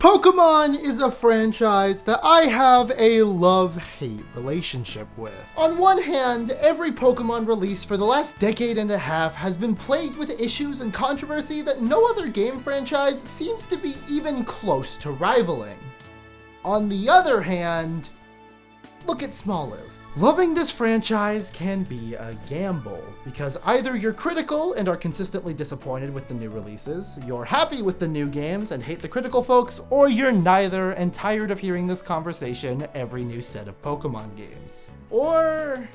Pokemon is a franchise that I have a love-hate relationship with. On one hand, every Pokemon release for the last decade and a half has been plagued with issues and controversy that no other game franchise seems to be even close to rivaling. On the other hand, look at Smoliv. Loving this franchise can be a gamble, because either you're critical and are consistently disappointed with the new releases, you're happy with the new games and hate the critical folks, or you're neither and tired of hearing this conversation every new set of Pokemon games. Or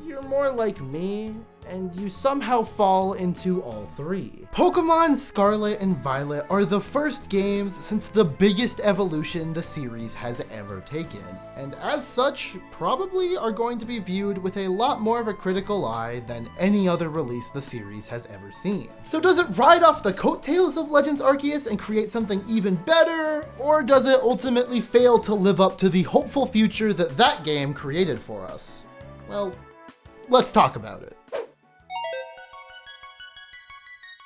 you're more like me, and you somehow fall into all three. Pokémon Scarlet and Violet are the first games since the biggest evolution the series has ever taken, and as such, probably are going to be viewed with a lot more of a critical eye than any other release the series has ever seen. So does it ride off the coattails of Legends Arceus and create something even better, or does it ultimately fail to live up to the hopeful future that that game created for us? Well, let's talk about it.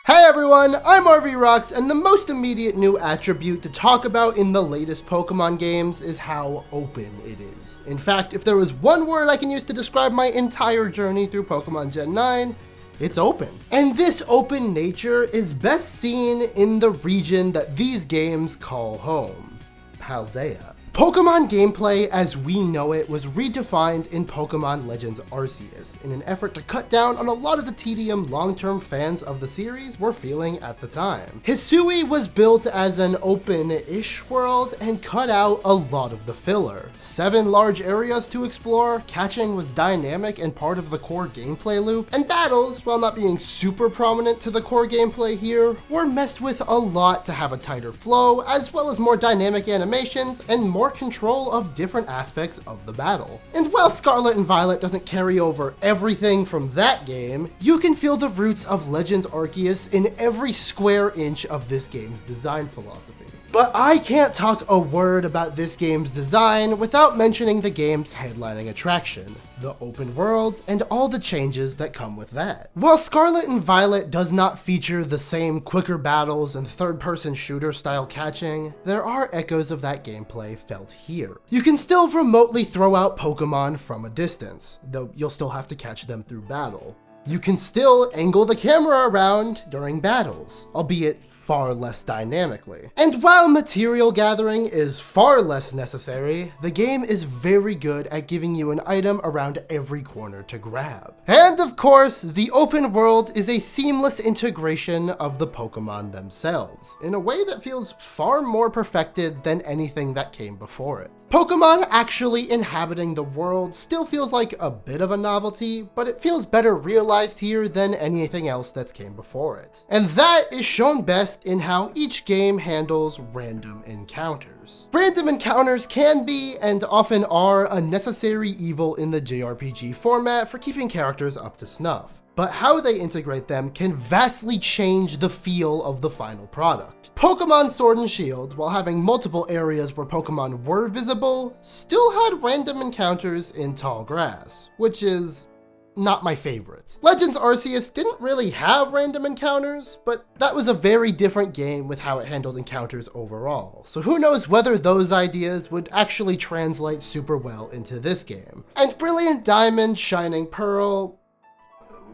Hey everyone, I'm RVRocks, and the most immediate new attribute to talk about in the latest Pokemon games is how open it is. In fact, if there was one word I can use to describe my entire journey through Pokemon Gen 9, it's open. And this open nature is best seen in the region that these games call home, Paldea. Pokemon gameplay as we know it was redefined in Pokemon Legends Arceus in an effort to cut down on a lot of the tedium long-term fans of the series were feeling at the time. Hisui was built as an open-ish world and cut out a lot of the filler. 7 large areas to explore, catching was dynamic and part of the core gameplay loop, and battles, while not being super prominent to the core gameplay here, were messed with a lot to have a tighter flow, as well as more dynamic animations and more control of different aspects of the battle. And while Scarlet and Violet doesn't carry over everything from that game, you can feel the roots of Legends Arceus in every square inch of this game's design philosophy. But I can't talk a word about this game's design without mentioning the game's headlining attraction, the open world, and all the changes that come with that. While Scarlet and Violet does not feature the same quicker battles and third-person shooter style catching, there are echoes of that gameplay felt here. You can still remotely throw out Pokemon from a distance, though you'll still have to catch them through battle. You can still angle the camera around during battles, albeit far less dynamically. And while material gathering is far less necessary, the game is very good at giving you an item around every corner to grab. And of course, the open world is a seamless integration of the Pokemon themselves, in a way that feels far more perfected than anything that came before it. Pokemon actually inhabiting the world still feels like a bit of a novelty, but it feels better realized here than anything else that's came before it. And that is shown best in how each game handles random encounters. Random encounters can be, and often are, a necessary evil in the JRPG format for keeping characters up to snuff. But how they integrate them can vastly change the feel of the final product. Pokemon Sword and Shield, while having multiple areas where Pokemon were visible, still had random encounters in tall grass, which is not my favorite. Legends Arceus didn't really have random encounters, but that was a very different game with how it handled encounters overall. So who knows whether those ideas would actually translate super well into this game. And Brilliant Diamond, Shining Pearl,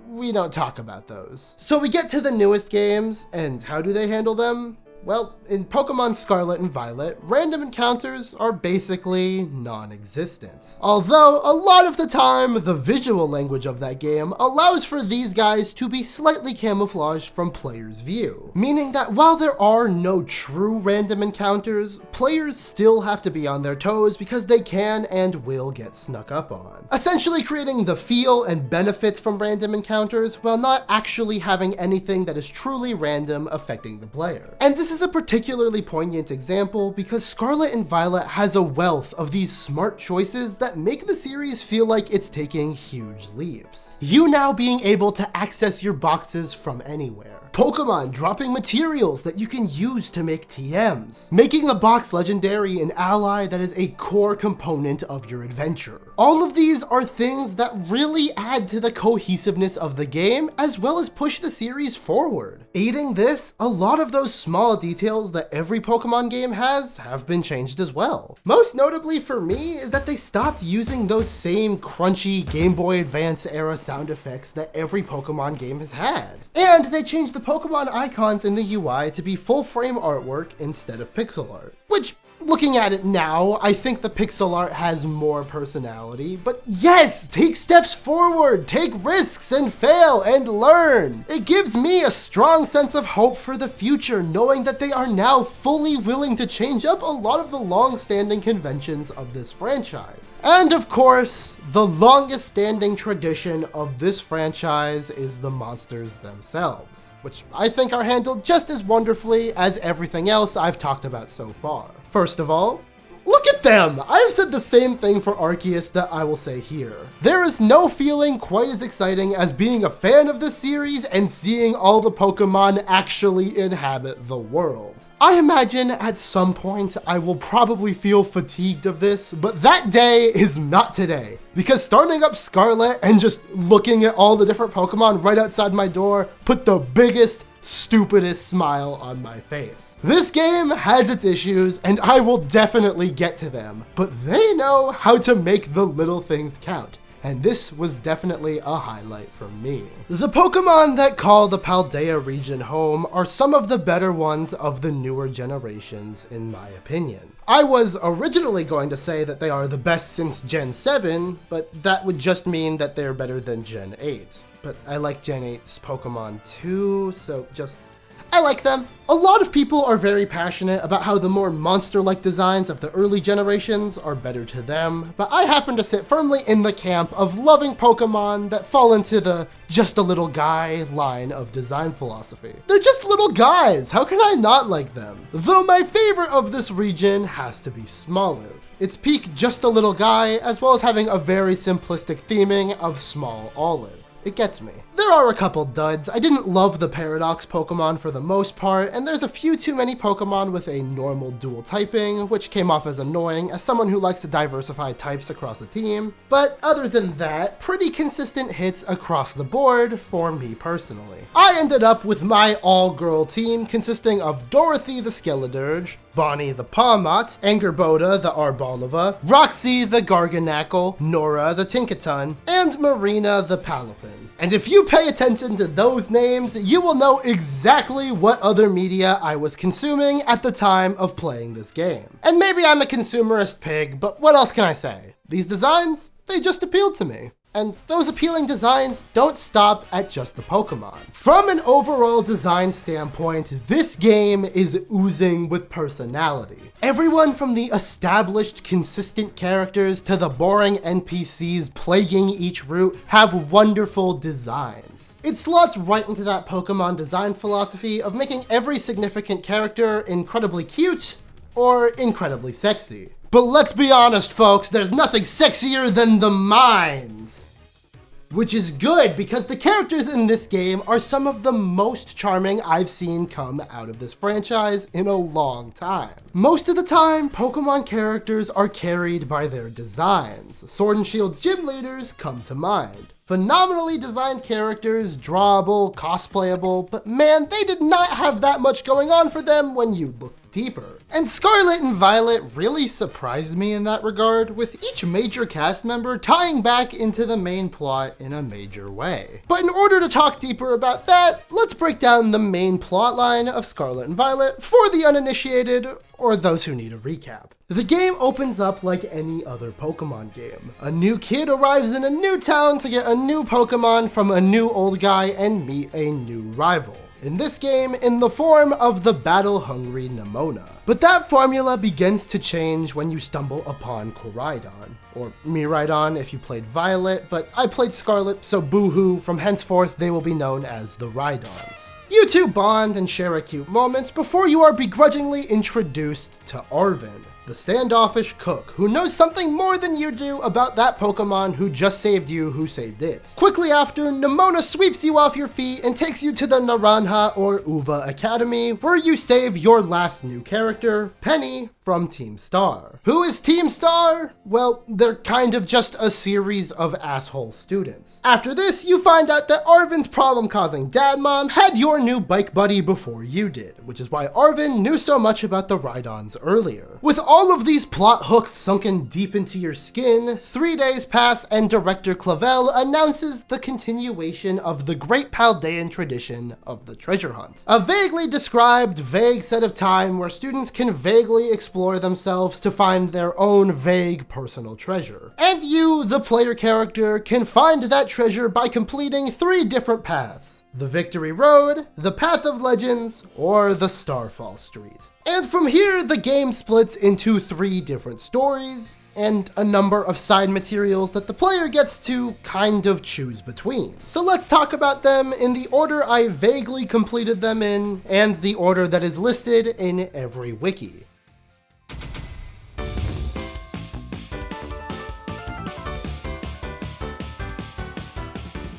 we don't talk about those. So we get to the newest games, and how do they handle them? Well, in Pokemon Scarlet and Violet, random encounters are basically non-existent. Although, a lot of the time, the visual language of that game allows for these guys to be slightly camouflaged from players' view. Meaning that while there are no true random encounters, players still have to be on their toes because they can and will get snuck up on. Essentially creating the feel and benefits from random encounters while not actually having anything that is truly random affecting the player. And this is a particularly poignant example because Scarlet and Violet has a wealth of these smart choices that make the series feel like it's taking huge leaps. You now being able to access your boxes from anywhere. Pokemon dropping materials that you can use to make TMs. Making the box legendary an ally that is a core component of your adventure. All of these are things that really add to the cohesiveness of the game, as well as push the series forward. Aiding this, a lot of those small details that every Pokemon game has have been changed as well. Most notably for me is that they stopped using those same crunchy Game Boy Advance era sound effects that every Pokemon game has had. And they changed the Pokemon icons in the UI to be full frame artwork instead of pixel art, which, looking at it now, I think the pixel art has more personality, but yes, take steps forward, take risks and fail and learn. It gives me a strong sense of hope for the future, knowing that they are now fully willing to change up a lot of the long-standing conventions of this franchise. And of course, the longest standing tradition of this franchise is the monsters themselves, which I think are handled just as wonderfully as everything else I've talked about so far. First of all, look at them! I've said the same thing for Arceus that I will say here. There is no feeling quite as exciting as being a fan of this series and seeing all the Pokemon actually inhabit the world. I imagine at some point I will probably feel fatigued of this, but that day is not today. Because starting up Scarlet and just looking at all the different Pokemon right outside my door put the biggest, stupidest smile on my face. This game has its issues, and I will definitely get to them, but they know how to make the little things count. And this was definitely a highlight for me. The Pokemon that call the Paldea region home are some of the better ones of the newer generations, in my opinion. I was originally going to say that they are the best since Gen 7, but that would just mean that they're better than Gen 8. But I like Gen 8's Pokemon too, so I like them. A lot of people are very passionate about how the more monster-like designs of the early generations are better to them, but I happen to sit firmly in the camp of loving Pokemon that fall into the just a little guy line of design philosophy. They're just little guys, how can I not like them? Though my favorite of this region has to be Smoliv. Its peak just a little guy, as well as having a very simplistic theming of small olive. It gets me. There are a couple duds. I didn't love the Paradox Pokemon for the most part, and there's a few too many Pokemon with a normal dual typing, which came off as annoying as someone who likes to diversify types across a team. But other than that, pretty consistent hits across the board for me personally. I ended up with my all-girl team consisting of Dorothy the Skeledirge, Bonnie the Pawmot, Angerboda the Arboliva, Roxy the Garganacl, Nora the Tinkaton, and Marina the Palafin. And if you pay attention to those names, you will know exactly what other media I was consuming at the time of playing this game. And maybe I'm a consumerist pig, but what else can I say? These designs, they just appealed to me. And those appealing designs don't stop at just the Pokemon. From an overall design standpoint, this game is oozing with personality. Everyone from the established, consistent characters to the boring NPCs plaguing each route have wonderful designs. It slots right into that Pokemon design philosophy of making every significant character incredibly cute or incredibly sexy. But let's be honest, folks, there's nothing sexier than the minds. Which is good, because the characters in this game are some of the most charming I've seen come out of this franchise in a long time. Most of the time, Pokemon characters are carried by their designs. Sword and Shield's gym leaders come to mind. Phenomenally designed characters, drawable, cosplayable, but man, they did not have that much going on for them when you looked deeper. And Scarlet and Violet really surprised me in that regard, with each major cast member tying back into the main plot in a major way. But in order to talk deeper about that, let's break down the main plotline of Scarlet and Violet for the uninitiated, or those who need a recap. The game opens up like any other Pokemon game. A new kid arrives in a new town to get a new Pokemon from a new old guy and meet a new rival. In this game, in the form of the battle-hungry Nemona. But that formula begins to change when you stumble upon Raidon, or Miraidon if you played Violet, but I played Scarlet, so boo-hoo, from henceforth they will be known as the Raidons. You two bond and share a cute moment before you are begrudgingly introduced to Arven, the standoffish cook who knows something more than you do about that Pokemon who just saved you who saved it. Quickly after, Nemona sweeps you off your feet and takes you to the Naranja or Uva Academy, where you save your last new character, Penny, from Team Star. Who is Team Star? Well, they're kind of just a series of asshole students. After this, you find out that Arven's problem-causing dad mom had your new bike buddy before you did, which is why Arven knew so much about the Raidons earlier. With all of these plot hooks sunken deep into your skin, 3 days pass and director Clavel announces the continuation of the great Paldean tradition of the treasure hunt. A vaguely described, vague set of time where students can vaguely explore themselves to find their own vague personal treasure. And you, the player character, can find that treasure by completing 3 different paths: the Victory Road, the Path of Legends, or the Starfall Street. And from here, the game splits into 3 different stories, and a number of side materials that the player gets to kind of choose between. So let's talk about them in the order I vaguely completed them in, and the order that is listed in every wiki.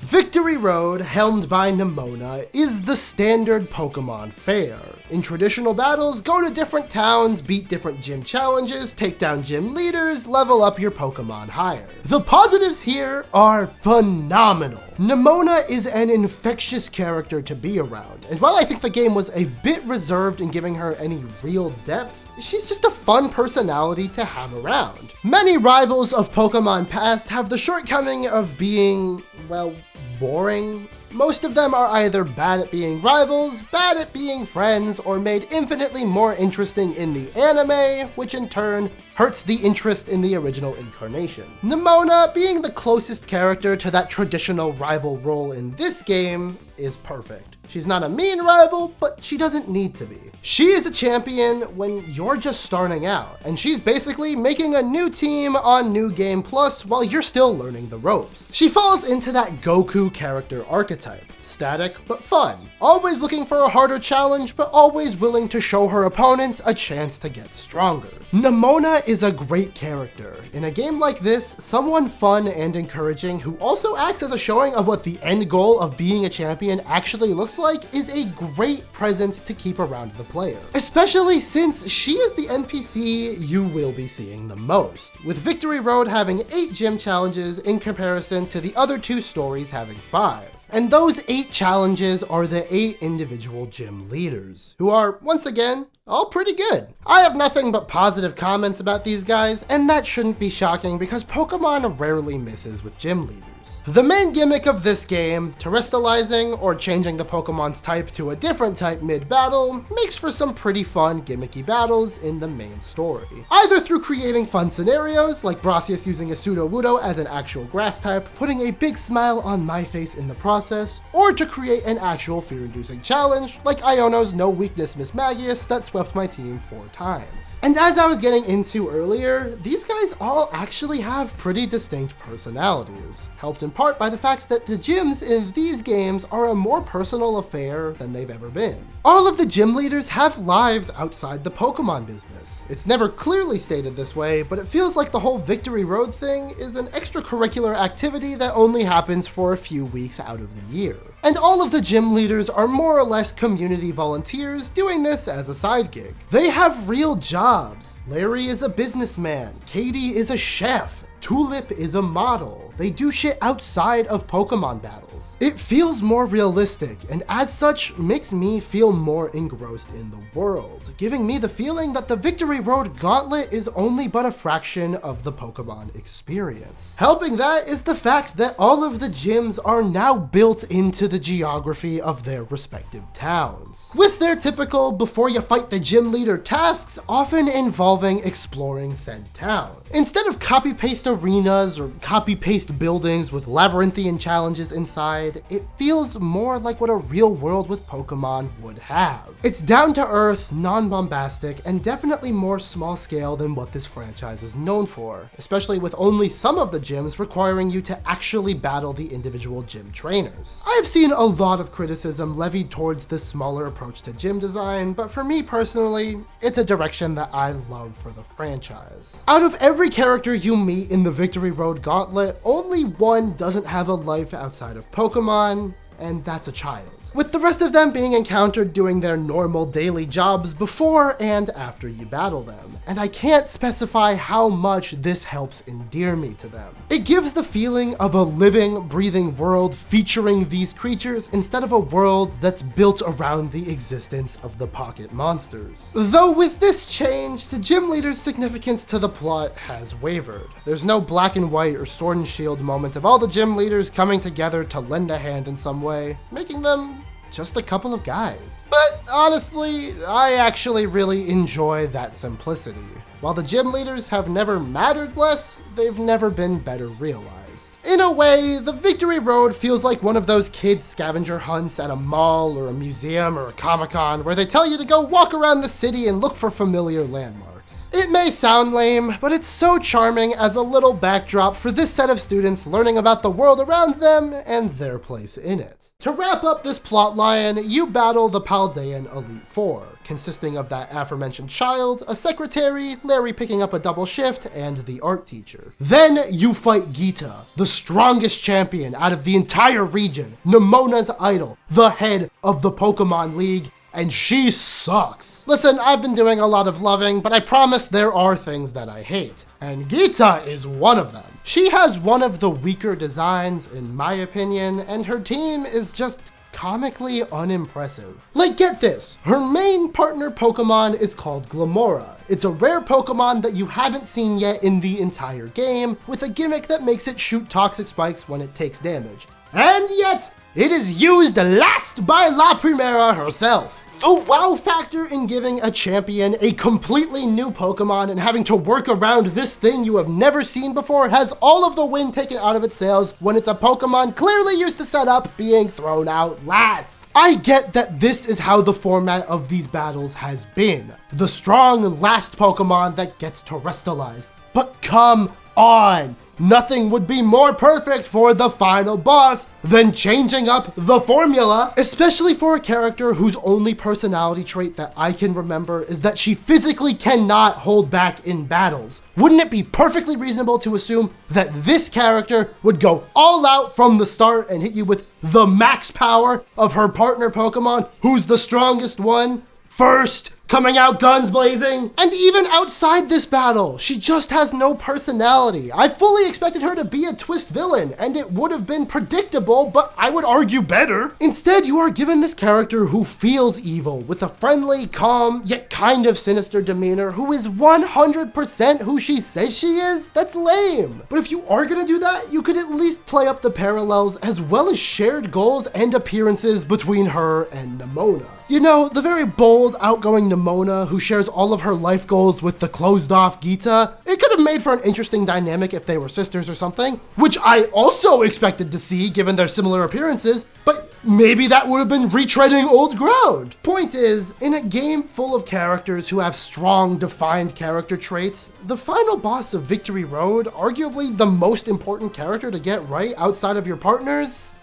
Victory Road, helmed by Nemona, is the standard Pokemon fare. In traditional battles, go to different towns, beat different gym challenges, take down gym leaders, level up your Pokemon higher. The positives here are phenomenal. Nemona is an infectious character to be around, and while I think the game was a bit reserved in giving her any real depth, she's just a fun personality to have around. Many rivals of Pokemon past have the shortcoming of being, well, boring. Most of them are either bad at being rivals, bad at being friends, or made infinitely more interesting in the anime, which in turn hurts the interest in the original incarnation. Nemona, being the closest character to that traditional rival role in this game, is perfect. She's not a mean rival, but she doesn't need to be. She is a champion when you're just starting out, and she's basically making a new team on New Game Plus while you're still learning the ropes. She falls into that Goku character archetype. Static, but fun. Always looking for a harder challenge, but always willing to show her opponents a chance to get stronger. Nemona is a great character. In a game like this, someone fun and encouraging who also acts as a showing of what the end goal of being a champion actually looks like is a great presence to keep around the player. Especially since she is the NPC you will be seeing the most, with Victory Road having 8 gym challenges in comparison to the other 2 stories having 5. And those 8 challenges are the 8 individual gym leaders, who are, once again, all pretty good. I have nothing but positive comments about these guys, and that shouldn't be shocking because Pokemon rarely misses with gym leaders. The main gimmick of this game, terastalizing or changing the Pokemon's type to a different type mid-battle, makes for some pretty fun gimmicky battles in the main story. Either through creating fun scenarios, like Arceus using a Sudowoodo as an actual grass type, putting a big smile on my face in the process, or to create an actual fear-inducing challenge, like Iono's No Weakness Miss Magius that swept my team 4 times. And as I was getting into earlier, these guys all actually have pretty distinct personalities, helped in part by the fact that the gyms in these games are a more personal affair than they've ever been. All of the gym leaders have lives outside the Pokemon business. It's never clearly stated this way, but it feels like the whole Victory Road thing is an extracurricular activity that only happens for a few weeks out of the year. And all of the gym leaders are more or less community volunteers doing this as a side gig. They have real jobs. Larry is a businessman, Katie is a chef, Tulip is a model. They do shit outside of Pokemon battles. It feels more realistic, and as such, makes me feel more engrossed in the world, giving me the feeling that the Victory Road Gauntlet is only but a fraction of the Pokemon experience. Helping that is the fact that all of the gyms are now built into the geography of their respective towns, with their typical before you fight the gym leader tasks often involving exploring said town. Instead of copy-paste arenas or copy-paste buildings with labyrinthian challenges inside, it feels more like what a real world with Pokemon would have. It's down to earth, non-bombastic, and definitely more small scale than what this franchise is known for, especially with only some of the gyms requiring you to actually battle the individual gym trainers. I have seen a lot of criticism levied towards this smaller approach to gym design, but for me personally, it's a direction that I love for the franchise. Out of every character you meet in the Victory Road Gauntlet, only one doesn't have a life outside of Pokemon, and that's a child. with the rest of them being encountered doing their normal daily jobs before and after you battle them. And I can't specify how much this helps endear me to them. It gives the feeling of a living, breathing world featuring these creatures instead of a world that's built around the existence of the pocket monsters. Though with this change, the gym leader's significance to the plot has wavered. There's no black and white or sword and shield moment of all the gym leaders coming together to lend a hand in some way, making them just a couple of guys. But honestly, I actually really enjoy that simplicity. While the gym leaders have never mattered less, they've never been better realized. In a way, the Victory Road feels like one of those kids' scavenger hunts at a mall or a museum or a Comic-Con where they tell you to go walk around the city and look for familiar landmarks. It may sound lame, but it's so charming as a little backdrop for this set of students learning about the world around them and their place in it. To wrap up this plotline, you battle the Paldean Elite Four, consisting of that aforementioned child, a secretary, Larry picking up a double shift, and the art teacher. Then you fight Gita, the strongest champion out of the entire region, Nemona's idol, the head of the Pokemon League, and she sucks. Listen, I've been doing a lot of loving, but I promise there are things that I hate, and Gita is one of them. She has one of the weaker designs, in my opinion, and her team is just comically unimpressive. Like, get this, her main partner Pokemon is called Glamora. It's a rare Pokemon that you haven't seen yet in the entire game, with a gimmick that makes it shoot toxic spikes when it takes damage. And yet, it is used last by La Primera herself. The wow factor in giving a champion a completely new Pokemon and having to work around this thing you have never seen before has all of the wind taken out of its sails when it's a Pokemon clearly used to set up being thrown out last. I get that this is how the format of these battles has been. The strong last Pokemon that gets terastallized. But come on! Nothing would be more perfect for the final boss than changing up the formula, especially for a character whose only personality trait that I can remember is that she physically cannot hold back in battles. Wouldn't it be perfectly reasonable to assume that this character would go all out from the start and hit you with the max power of her partner Pokemon, who's the strongest one, first? Coming out guns blazing. And even outside this battle, she just has no personality. I fully expected her to be a twist villain, and it would have been predictable, but I would argue better. Instead, you are given this character who feels evil, with a friendly, calm, yet kind of sinister demeanor, who is 100% who she says she is? That's lame. But if you are gonna do that, you could at least play up the parallels as well as shared goals and appearances between her and Nemona. You know, the very bold, outgoing Nemona who shares all of her life goals with the closed-off Gita, it could have made for an interesting dynamic if they were sisters or something, which I also expected to see given their similar appearances, but maybe that would have been retreading old ground. Point is, in a game full of characters who have strong, defined character traits, the final boss of Victory Road, arguably the most important character to get right outside of your partners,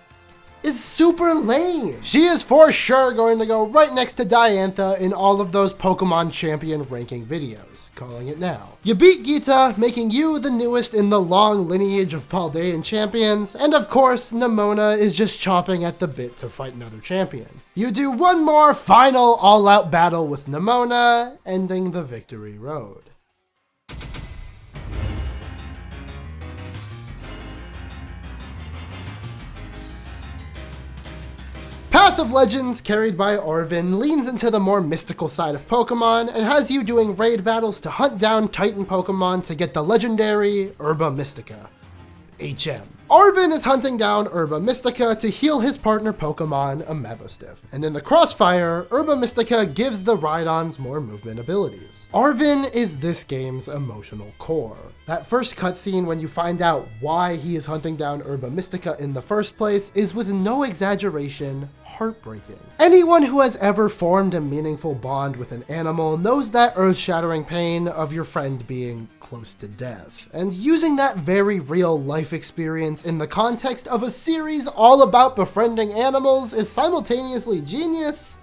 is super lame. She is for sure going to go right next to Diantha in all of those Pokemon champion ranking videos, calling it now. You beat Gita, making you the newest in the long lineage of Paldean champions, and of course, Nemona is just chomping at the bit to fight another champion. You do one more final all-out battle with Nemona, ending the Victory Road. Path of Legends, carried by Arven, leans into the more mystical side of Pokemon and has you doing raid battles to hunt down Titan Pokemon to get the legendary Herba Mystica. HM. Arven is hunting down Herba Mystica to heal his partner Pokemon, Amabostiff, and in the crossfire, Herba Mystica gives the Raidons more movement abilities. Arven is this game's emotional core. That first cutscene when you find out why he is hunting down Herba Mystica in the first place is, with no exaggeration, heartbreaking. Anyone who has ever formed a meaningful bond with an animal knows that earth-shattering pain of your friend being close to death, and using that very real life experience in the context of a series all about befriending animals is simultaneously genius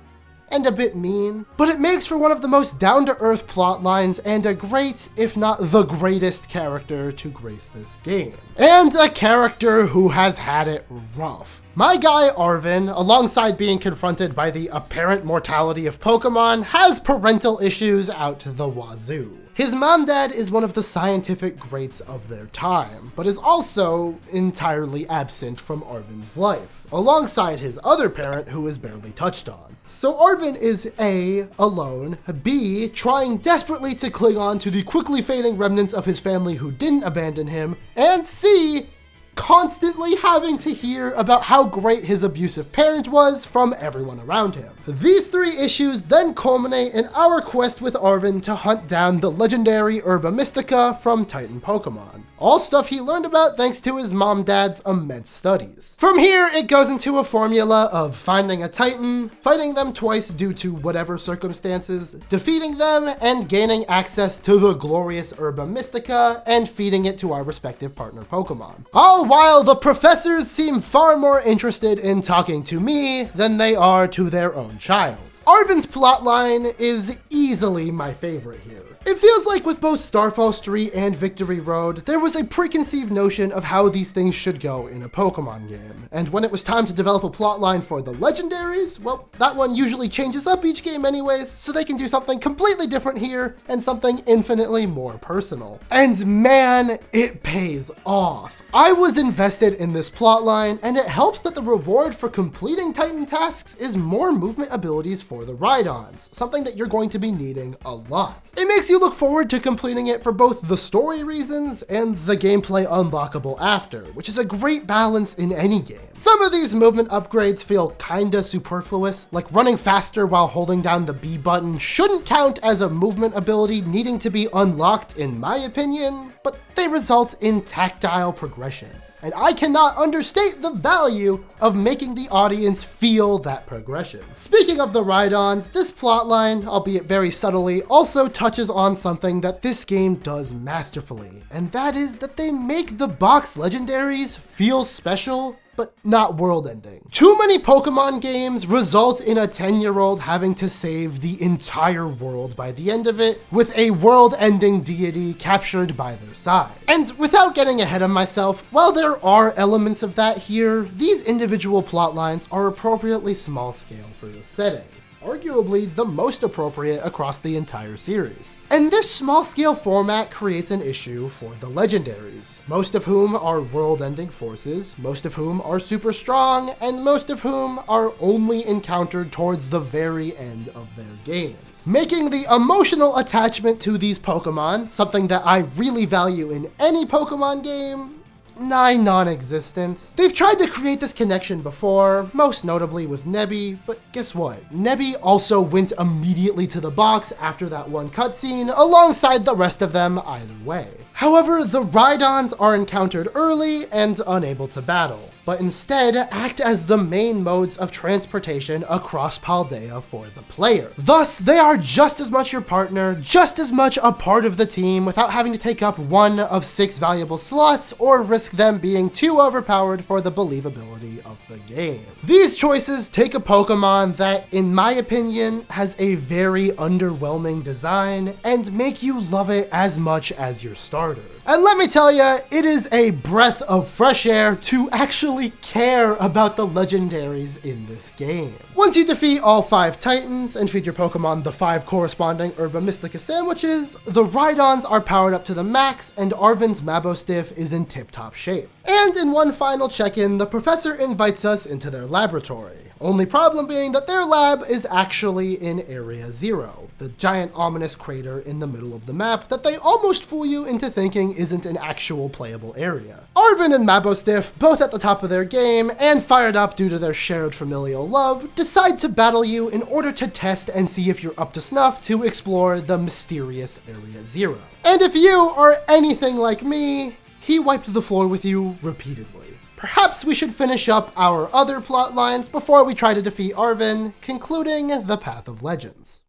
and a bit mean, but it makes for one of the most down-to-earth plot lines and a great, if not the greatest character to grace this game. And a character who has had it rough. My guy Arven, alongside being confronted by the apparent mortality of Pokemon, has parental issues out to the wazoo. His mom-dad is one of the scientific greats of their time, but is also entirely absent from Arven's life, alongside his other parent who is barely touched on. So Arven is A, alone, B, trying desperately to cling on to the quickly fading remnants of his family who didn't abandon him, and C, constantly having to hear about how great his abusive parent was from everyone around him. These three issues then culminate in our quest with Arven to hunt down the legendary Herba Mystica from Titan Pokemon. All stuff he learned about thanks to his mom-dad's immense studies. From here, it goes into a formula of finding a Titan, fighting them twice due to whatever circumstances, defeating them, and gaining access to the glorious Herba Mystica and feeding it to our respective partner Pokemon. All while the professors seem far more interested in talking to me than they are to their own child. Arven's plotline is easily my favorite here. It feels like with both Starfall Street and Victory Road, there was a preconceived notion of how these things should go in a Pokemon game. And when it was time to develop a plotline for the legendaries, well, that one usually changes up each game anyways, so they can do something completely different here and something infinitely more personal. And man, it pays off. I was invested in this plotline, and it helps that the reward for completing Titan tasks is more movement abilities for the Raidons, something that you're going to be needing a lot. It makes you look forward to completing it for both the story reasons and the gameplay unlockable after, which is a great balance in any game. Some of these movement upgrades feel kinda superfluous, like running faster while holding down the B button shouldn't count as a movement ability needing to be unlocked in my opinion, but they result in tactile progression. And I cannot understate the value of making the audience feel that progression. Speaking of the Raidons, this plotline, albeit very subtly, also touches on something that this game does masterfully, and that is that they make the box legendaries feel special, but not world-ending. Too many Pokemon games result in a 10-year-old having to save the entire world by the end of it, with a world-ending deity captured by their side. And without getting ahead of myself, while there are elements of that here, these individual plotlines are appropriately small-scale for this setting. Arguably the most appropriate across the entire series. And this small-scale format creates an issue for the legendaries, most of whom are world-ending forces, most of whom are super strong, and most of whom are only encountered towards the very end of their games. Making the emotional attachment to these Pokemon, something that I really value in any Pokemon game, nigh non-existent. They've tried to create this connection before, most notably with Nebby, but guess what? Nebby also went immediately to the box after that one cutscene, alongside the rest of them either way. However, the Raidons are encountered early and unable to battle, but instead act as the main modes of transportation across Paldea for the player. Thus, they are just as much your partner, just as much a part of the team without having to take up one of 6 valuable slots or risk them being too overpowered for the believability of the game. These choices take a Pokemon that, in my opinion, has a very underwhelming design and make you love it as much as your starter. And let me tell ya, it is a breath of fresh air to actually care about the legendaries in this game. Once you defeat all 5 Titans and feed your Pokemon the 5 corresponding Herba Mystica sandwiches, the Raidons are powered up to the max and Arven's Mabostiff is in tip-top shape. And in one final check-in, the professor invites us into their laboratory. Only problem being that their lab is actually in Area 0, the giant ominous crater in the middle of the map that they almost fool you into thinking isn't an actual playable area. Arven and Mabostiff, both at the top of their game and fired up due to their shared familial love, decide to battle you in order to test and see if you're up to snuff to explore the mysterious Area 0. And if you are anything like me, he wiped the floor with you repeatedly. Perhaps we should finish up our other plot lines before we try to defeat Arven, concluding the Path of Legends.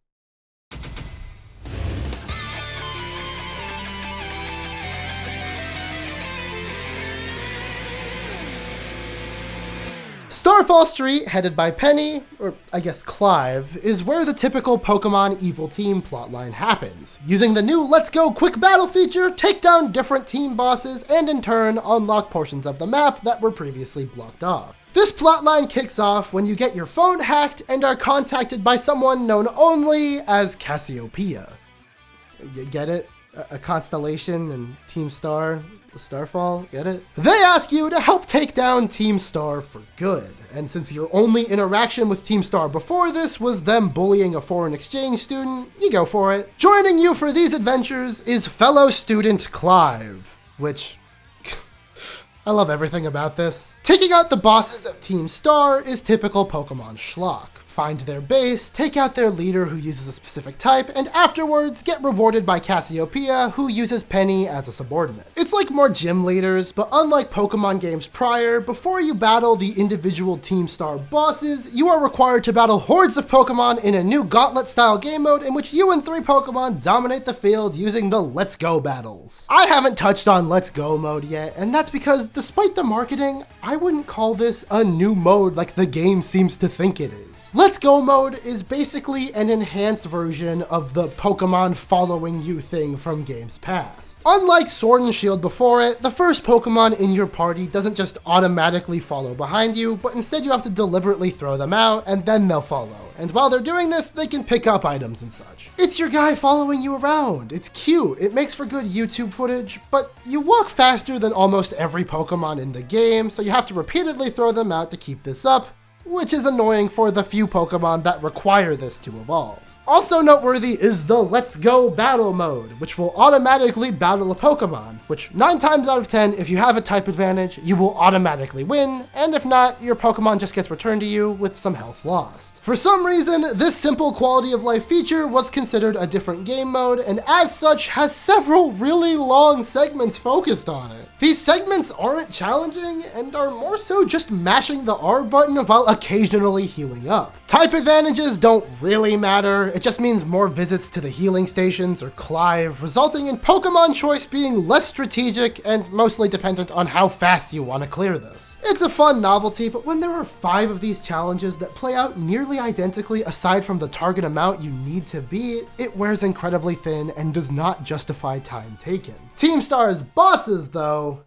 Starfall Street, headed by Penny, or I guess Clive, is where the typical Pokemon Evil Team plotline happens. Using the new Let's Go Quick Battle feature, take down different team bosses and in turn unlock portions of the map that were previously blocked off. This plotline kicks off when you get your phone hacked and are contacted by someone known only as Cassiopeia. You get it? A constellation and Team Star, Starfall, get it? They ask you to help take down Team Star for good. And since your only interaction with Team Star before this was them bullying a foreign exchange student, you go for it. Joining you for these adventures is fellow student Clive, which I love everything about this. Taking out the bosses of Team Star is typical Pokemon schlock. Find their base, take out their leader who uses a specific type, and afterwards get rewarded by Cassiopeia, who uses Penny as a subordinate. It's like more gym leaders, but unlike Pokemon games prior, before you battle the individual Team Star bosses, you are required to battle hordes of Pokemon in a new Gauntlet-style game mode in which you and 3 Pokemon dominate the field using the Let's Go battles. I haven't touched on Let's Go mode yet, and that's because despite the marketing, I wouldn't call this a new mode like the game seems to think it is. Let's Go mode is basically an enhanced version of the Pokemon following you thing from games past. Unlike Sword and Shield before it, the first Pokemon in your party doesn't just automatically follow behind you, but instead you have to deliberately throw them out and then they'll follow. And while they're doing this, they can pick up items and such. It's your guy following you around. It's cute. It makes for good YouTube footage, but you walk faster than almost every Pokemon in the game, so you have to repeatedly throw them out to keep this up, which is annoying for the few Pokemon that require this to evolve. Also noteworthy is the Let's Go battle mode, which will automatically battle a Pokemon, which 9 times out of 10, if you have a type advantage, you will automatically win, and if not, your Pokemon just gets returned to you with some health lost. For some reason, this simple quality of life feature was considered a different game mode, and as such has several really long segments focused on it. These segments aren't challenging, and are more so just mashing the R button while occasionally healing up. Type advantages don't really matter, it just means more visits to the healing stations or Clive, resulting in Pokemon choice being less strategic and mostly dependent on how fast you want to clear this. It's a fun novelty, but when there are 5 of these challenges that play out nearly identically aside from the target amount you need to beat, it wears incredibly thin and does not justify time taken. Team Star's bosses, though,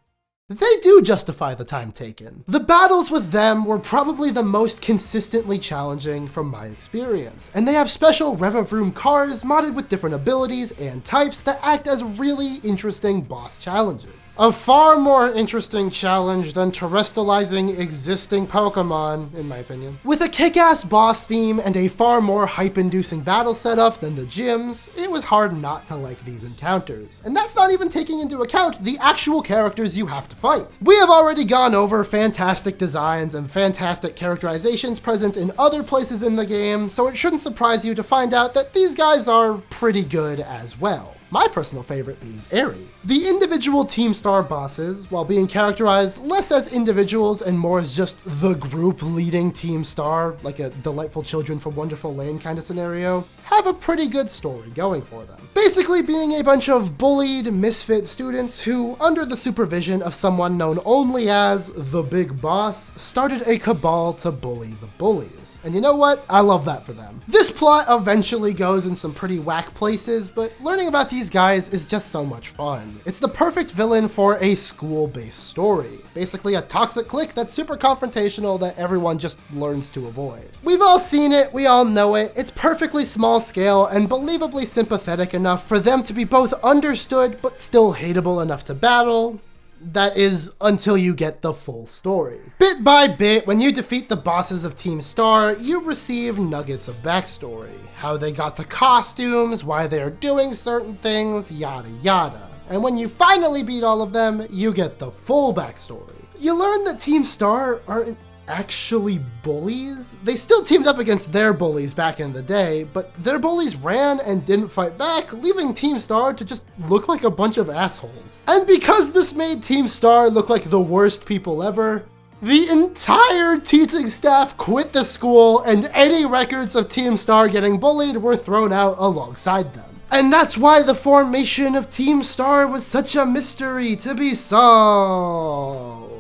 they do justify the time taken. The battles with them were probably the most consistently challenging from my experience, and they have special Revavroom cars modded with different abilities and types that act as really interesting boss challenges. A far more interesting challenge than terrestrializing existing Pokemon, in my opinion. With a kick-ass boss theme and a far more hype-inducing battle setup than the gyms, it was hard not to like these encounters. And that's not even taking into account the actual characters you have to fight. We have already gone over fantastic designs and fantastic characterizations present in other places in the game, so it shouldn't surprise you to find out that these guys are pretty good as well. My personal favorite being Airy. The individual Team Star bosses, while being characterized less as individuals and more as just the group leading Team Star, like a Delightful Children from Wonderful Lane kind of scenario, have a pretty good story going for them. Basically being a bunch of bullied, misfit students who, under the supervision of someone known only as the Big Boss, started a cabal to bully the bullies. And you know what? I love that for them. This plot eventually goes in some pretty whack places, but learning about these guys is just so much fun. It's the perfect villain for a school-based story. Basically a toxic clique that's super confrontational that everyone just learns to avoid. We've all seen it, we all know it. It's perfectly small scale and believably sympathetic enough for them to be both understood but still hateable enough to battle. That is, until you get the full story. Bit by bit, when you defeat the bosses of Team Star, you receive nuggets of backstory. How they got the costumes, why they're doing certain things, yada yada. And when you finally beat all of them, you get the full backstory. You learn that Team Star aren't actually bullies. They still teamed up against their bullies back in the day, but their bullies ran and didn't fight back, leaving Team Star to just look like a bunch of assholes. And because this made Team Star look like the worst people ever, the entire teaching staff quit the school and any records of Team Star getting bullied were thrown out alongside them. And that's why the formation of Team Star was such a mystery to be solved.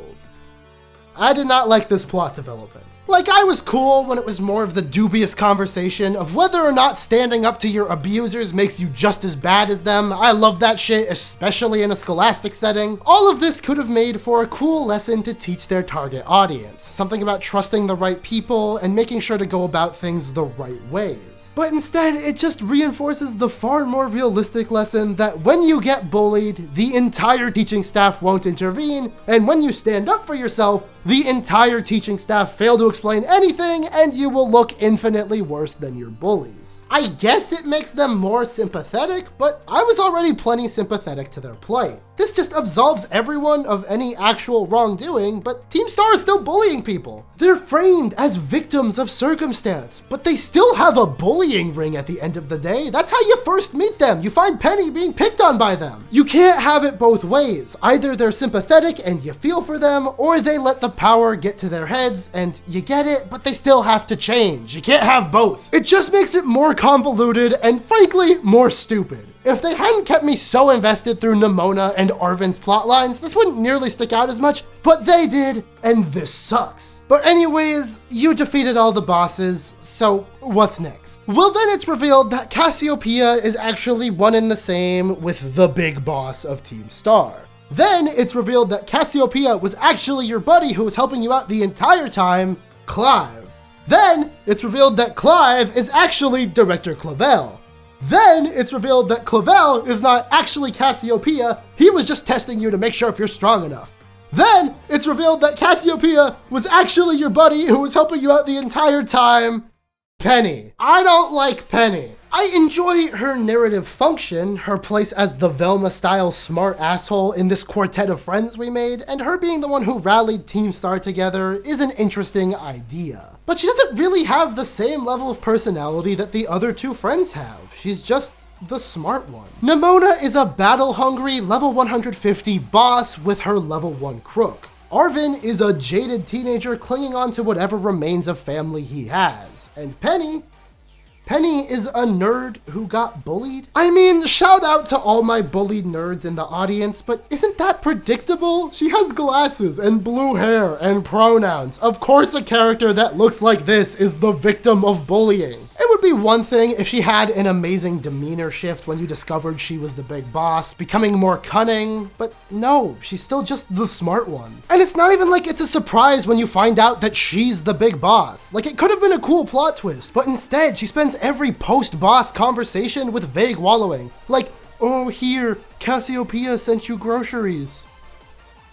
I did not like this plot development. Like, I was cool when it was more of the dubious conversation of whether or not standing up to your abusers makes you just as bad as them. I love that shit, especially in a scholastic setting. All of this could have made for a cool lesson to teach their target audience. Something about trusting the right people and making sure to go about things the right ways. But instead, it just reinforces the far more realistic lesson that when you get bullied, the entire teaching staff won't intervene, and when you stand up for yourself, the entire teaching staff fail to explain anything, and you will look infinitely worse than your bullies. I guess it makes them more sympathetic, but I was already plenty sympathetic to their plight. This just absolves everyone of any actual wrongdoing, but Team Star is still bullying people. They're framed as victims of circumstance, but they still have a bullying ring at the end of the day. That's how you first meet them. You find Penny being picked on by them. You can't have it both ways. Either they're sympathetic and you feel for them, or they let the power get to their heads and you get it, but they still have to change. You can't have both. It just makes it more convoluted and frankly, more stupid. If they hadn't kept me so invested through Nemona and Arven's plotlines, this wouldn't nearly stick out as much, but they did, and this sucks. But anyways, you defeated all the bosses, so what's next? Well, then it's revealed that Cassiopeia is actually one and the same with the big boss of Team Star. Then it's revealed that Cassiopeia was actually your buddy who was helping you out the entire time, Clive. Then it's revealed that Clive is actually Director Clavel. Then it's revealed that Clavel is not actually Cassiopeia, he was just testing you to make sure if you're strong enough. Then it's revealed that Cassiopeia was actually your buddy who was helping you out the entire time, Penny. I don't like Penny. I enjoy her narrative function, her place as the Velma-style smart asshole in this quartet of friends we made, and her being the one who rallied Team Star together is an interesting idea. But she doesn't really have the same level of personality that the other two friends have. She's just the smart one. Nemona is a battle-hungry level 150 boss with her level 1 crook. Arven is a jaded teenager clinging on to whatever remains of family he has. And Penny is a nerd who got bullied. I mean, shout out to all my bullied nerds in the audience, but isn't that predictable? She has glasses and blue hair and pronouns. Of course a character that looks like this is the victim of bullying. It would be one thing if she had an amazing demeanor shift when you discovered she was the big boss, becoming more cunning, but no, she's still just the smart one. And it's not even like it's a surprise when you find out that she's the big boss. Like, it could have been a cool plot twist, but instead she spends every post-boss conversation with vague wallowing. Like, oh, here, Cassiopeia sent you groceries.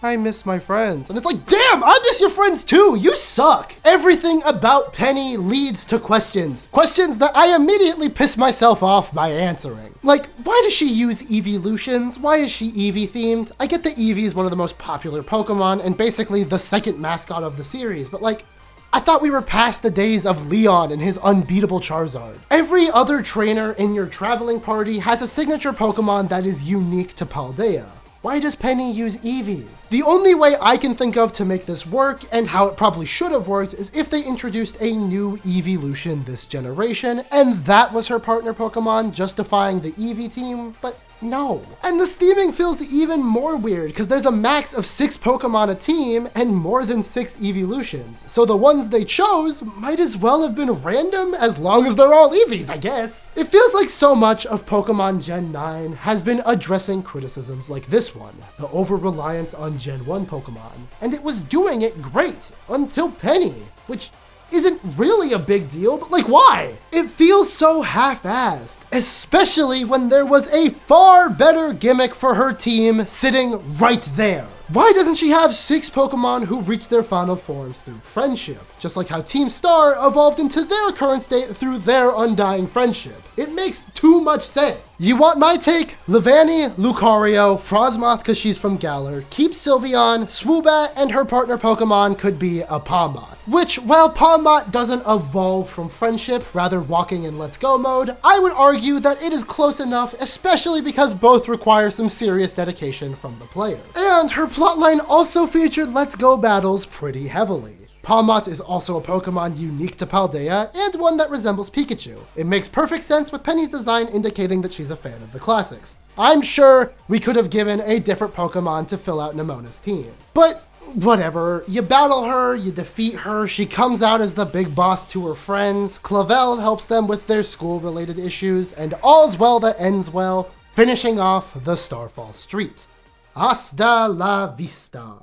I miss my friends. And it's like, damn, I miss your friends too. You suck. Everything about Penny leads to questions. Questions that I immediately piss myself off by answering. Like, why does she use evolutions? Why is she Eevee themed? I get that Eevee is one of the most popular Pokemon and basically the second mascot of the series, but like, I thought we were past the days of Leon and his unbeatable Charizard. Every other trainer in your traveling party has a signature Pokemon that is unique to Paldea. Why does Penny use Eevees? The only way I can think of to make this work, and how it probably should have worked, is if they introduced a new evolution this generation, and that was her partner Pokemon, justifying the Eevee team, but no. And this theming feels even more weird, because there's a max of 6 Pokemon a team, and more than 6 evolutions. So the ones they chose might as well have been random, as long as they're all Eevees, I guess. It feels like so much of Pokemon Gen 9 has been addressing criticisms like this one, the over-reliance on Gen 1 Pokemon. And it was doing it great, until Penny, which isn't really a big deal, but like, why? It feels so half-assed, especially when there was a far better gimmick for her team sitting right there. Why doesn't she have 6 Pokemon who reach their final forms through friendship? Just like how Team Star evolved into their current state through their undying friendship. It makes too much sense. You want my take? Levani, Lucario, Frosmoth because she's from Galar, keep Sylveon, Swoobat, and her partner Pokemon could be a Palmot. Which, while Palmot doesn't evolve from friendship, rather walking in Let's Go mode, I would argue that it is close enough, especially because both require some serious dedication from the player. And her plotline also featured Let's Go battles pretty heavily. Palmot is also a Pokemon unique to Paldea, and one that resembles Pikachu. It makes perfect sense with Penny's design indicating that she's a fan of the classics. I'm sure we could have given a different Pokemon to fill out Nemona's team. But whatever. You battle her, you defeat her, she comes out as the big boss to her friends, Clavel helps them with their school-related issues, and all's well that ends well, finishing off the Starfall Street. Hasta la vista.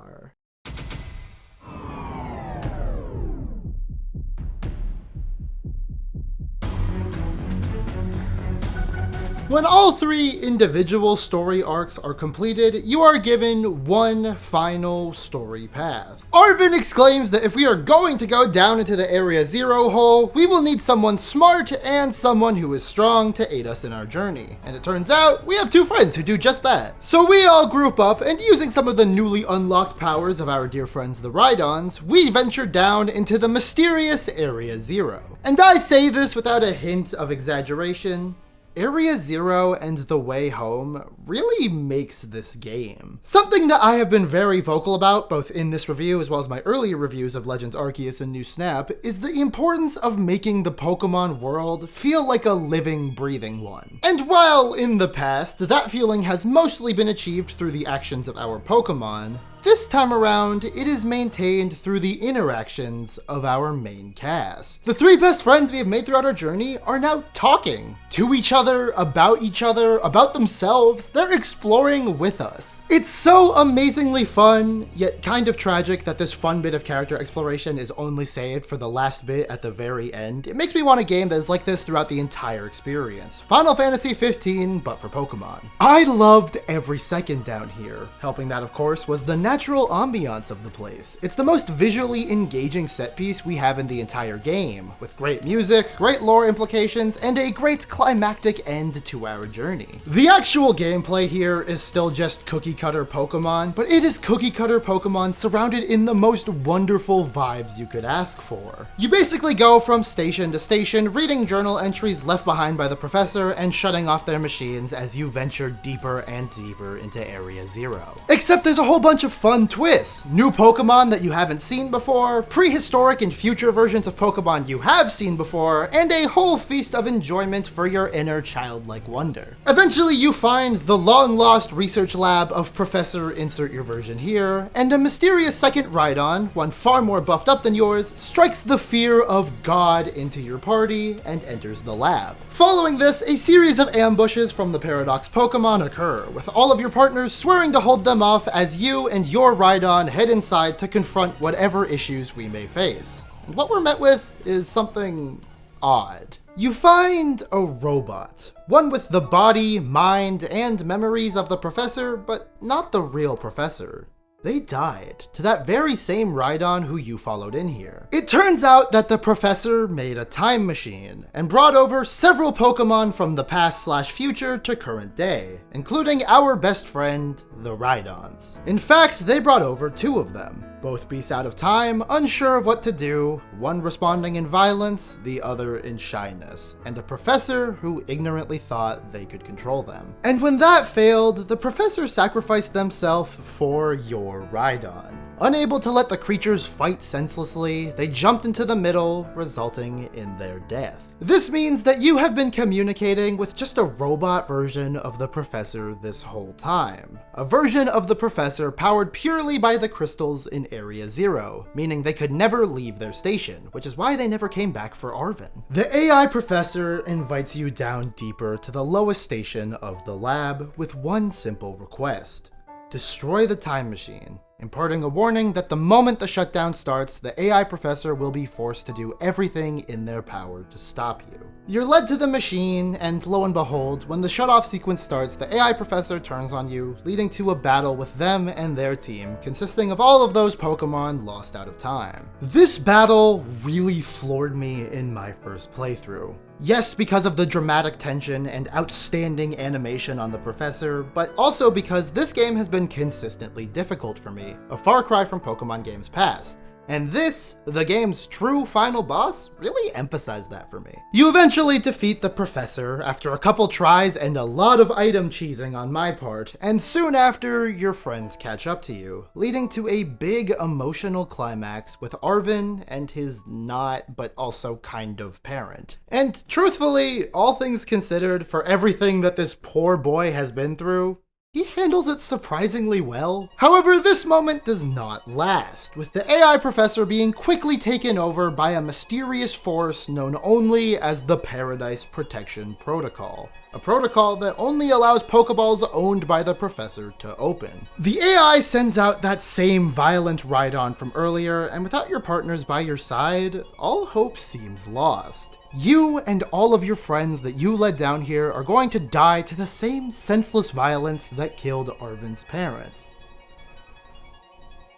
When all 3 individual story arcs are completed, you are given one final story path. Arven exclaims that if we are going to go down into the Area 0 hole, we will need someone smart and someone who is strong to aid us in our journey. And it turns out, we have 2 friends who do just that. So we all group up, and using some of the newly unlocked powers of our dear friends the Raidons, we venture down into the mysterious Area 0. And I say this without a hint of exaggeration. Area 0 and The Way Home really makes this game. Something that I have been very vocal about, both in this review as well as my earlier reviews of Legends Arceus and New Snap, is the importance of making the Pokemon world feel like a living, breathing one. And while in the past, that feeling has mostly been achieved through the actions of our Pokemon, this time around, it is maintained through the interactions of our main cast. The 3 best friends we have made throughout our journey are now talking to each other, about themselves. They're exploring with us. It's so amazingly fun, yet kind of tragic that this fun bit of character exploration is only saved for the last bit at the very end. It makes me want a game that is like this throughout the entire experience. Final Fantasy 15, but for Pokemon. I loved every second down here. Helping that, of course, was the natural ambiance of the place. It's the most visually engaging set piece we have in the entire game, with great music, great lore implications, and a great climactic end to our journey. The actual gameplay here is still just cookie-cutter Pokemon, but it is cookie-cutter Pokemon surrounded in the most wonderful vibes you could ask for. You basically go from station to station, reading journal entries left behind by the professor and shutting off their machines as you venture deeper and deeper into Area 0. Except there's a whole bunch of fun twists. New Pokemon that you haven't seen before, prehistoric and future versions of Pokemon you have seen before, and a whole feast of enjoyment for your inner childlike wonder. Eventually you find the long-lost research lab of Professor Insert Your Version Here, and a mysterious second Raidon, one far more buffed up than yours, strikes the fear of God into your party and enters the lab. Following this, a series of ambushes from the Paradox Pokémon occur, with all of your partners swearing to hold them off as you and your Raidon head inside to confront whatever issues we may face. And what we're met with is something odd. You find a robot, one with the body, mind, and memories of the professor, but not the real professor. They died to that very same Raidon who you followed in here. It turns out that the professor made a time machine and brought over several Pokemon from the past/future to current day, including our best friend, the Raidons. In fact, they brought over 2 of them. Both beasts out of time, unsure of what to do, one responding in violence, the other in shyness, and a professor who ignorantly thought they could control them. And when that failed, the professor sacrificed themselves for your Raidon. Unable to let the creatures fight senselessly, they jumped into the middle, resulting in their death. This means that you have been communicating with just a robot version of the professor this whole time. A version of the professor powered purely by the crystals in Area 0, meaning they could never leave their station, which is why they never came back for Arven. The AI professor invites you down deeper to the lowest station of the lab with one simple request: destroy the time machine, imparting a warning that the moment the shutdown starts, the AI professor will be forced to do everything in their power to stop you. You're led to the machine, and lo and behold, when the shutoff sequence starts, the AI professor turns on you, leading to a battle with them and their team, consisting of all of those Pokemon lost out of time. This battle really floored me in my first playthrough. Yes, because of the dramatic tension and outstanding animation on the professor, but also because this game has been consistently difficult for me, a far cry from Pokemon games past. And this, the game's true final boss, really emphasized that for me. You eventually defeat the professor after a couple tries and a lot of item cheesing on my part, and soon after, your friends catch up to you, leading to a big emotional climax with Arven and his not, but also kind of parent. And truthfully, all things considered, for everything that this poor boy has been through, he handles it surprisingly well. However, this moment does not last, with the AI professor being quickly taken over by a mysterious force known only as the Paradise Protection Protocol. A protocol that only allows Pokeballs owned by the professor to open. The AI sends out that same violent Raidon from earlier, and without your partners by your side, all hope seems lost. You and all of your friends that you led down here are going to die to the same senseless violence that killed Arven's parents.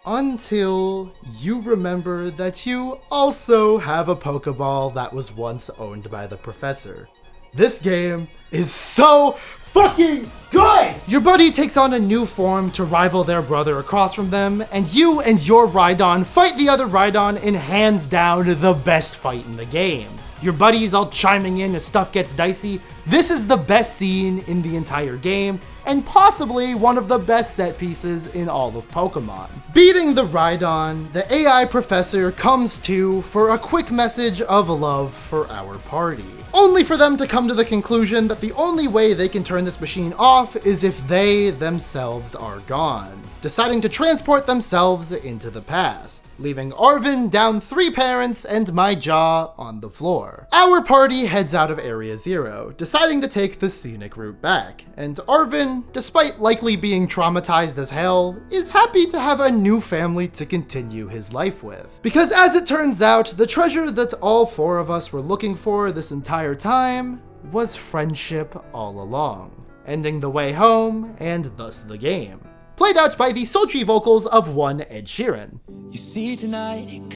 Until you remember that you also have a Pokeball that was once owned by the professor. This game is so fucking good! Your buddy takes on a new form to rival their brother across from them, and you and your Raidon fight the other Raidon in hands down the best fight in the game. Your buddies all chiming in as stuff gets dicey. This is the best scene in the entire game, and possibly one of the best set pieces in all of Pokemon. Beating the Raidon, the AI professor comes to for a quick message of love for our party. Only for them to come to the conclusion that the only way they can turn this machine off is if they themselves are gone, deciding to transport themselves into the past, leaving Arven down 3 parents and my jaw on the floor. Our party heads out of Area 0, deciding to take the scenic route back, and Arven, despite likely being traumatized as hell, is happy to have a new family to continue his life with. Because as it turns out, the treasure that all 4 of us were looking for this entire time was friendship all along, ending the way home and thus the game. Played out by the sultry vocals of one Ed Sheeran. You see tonight.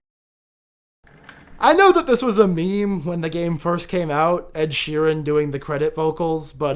I know that this was a meme when the game first came out, Ed Sheeran doing the credit vocals, but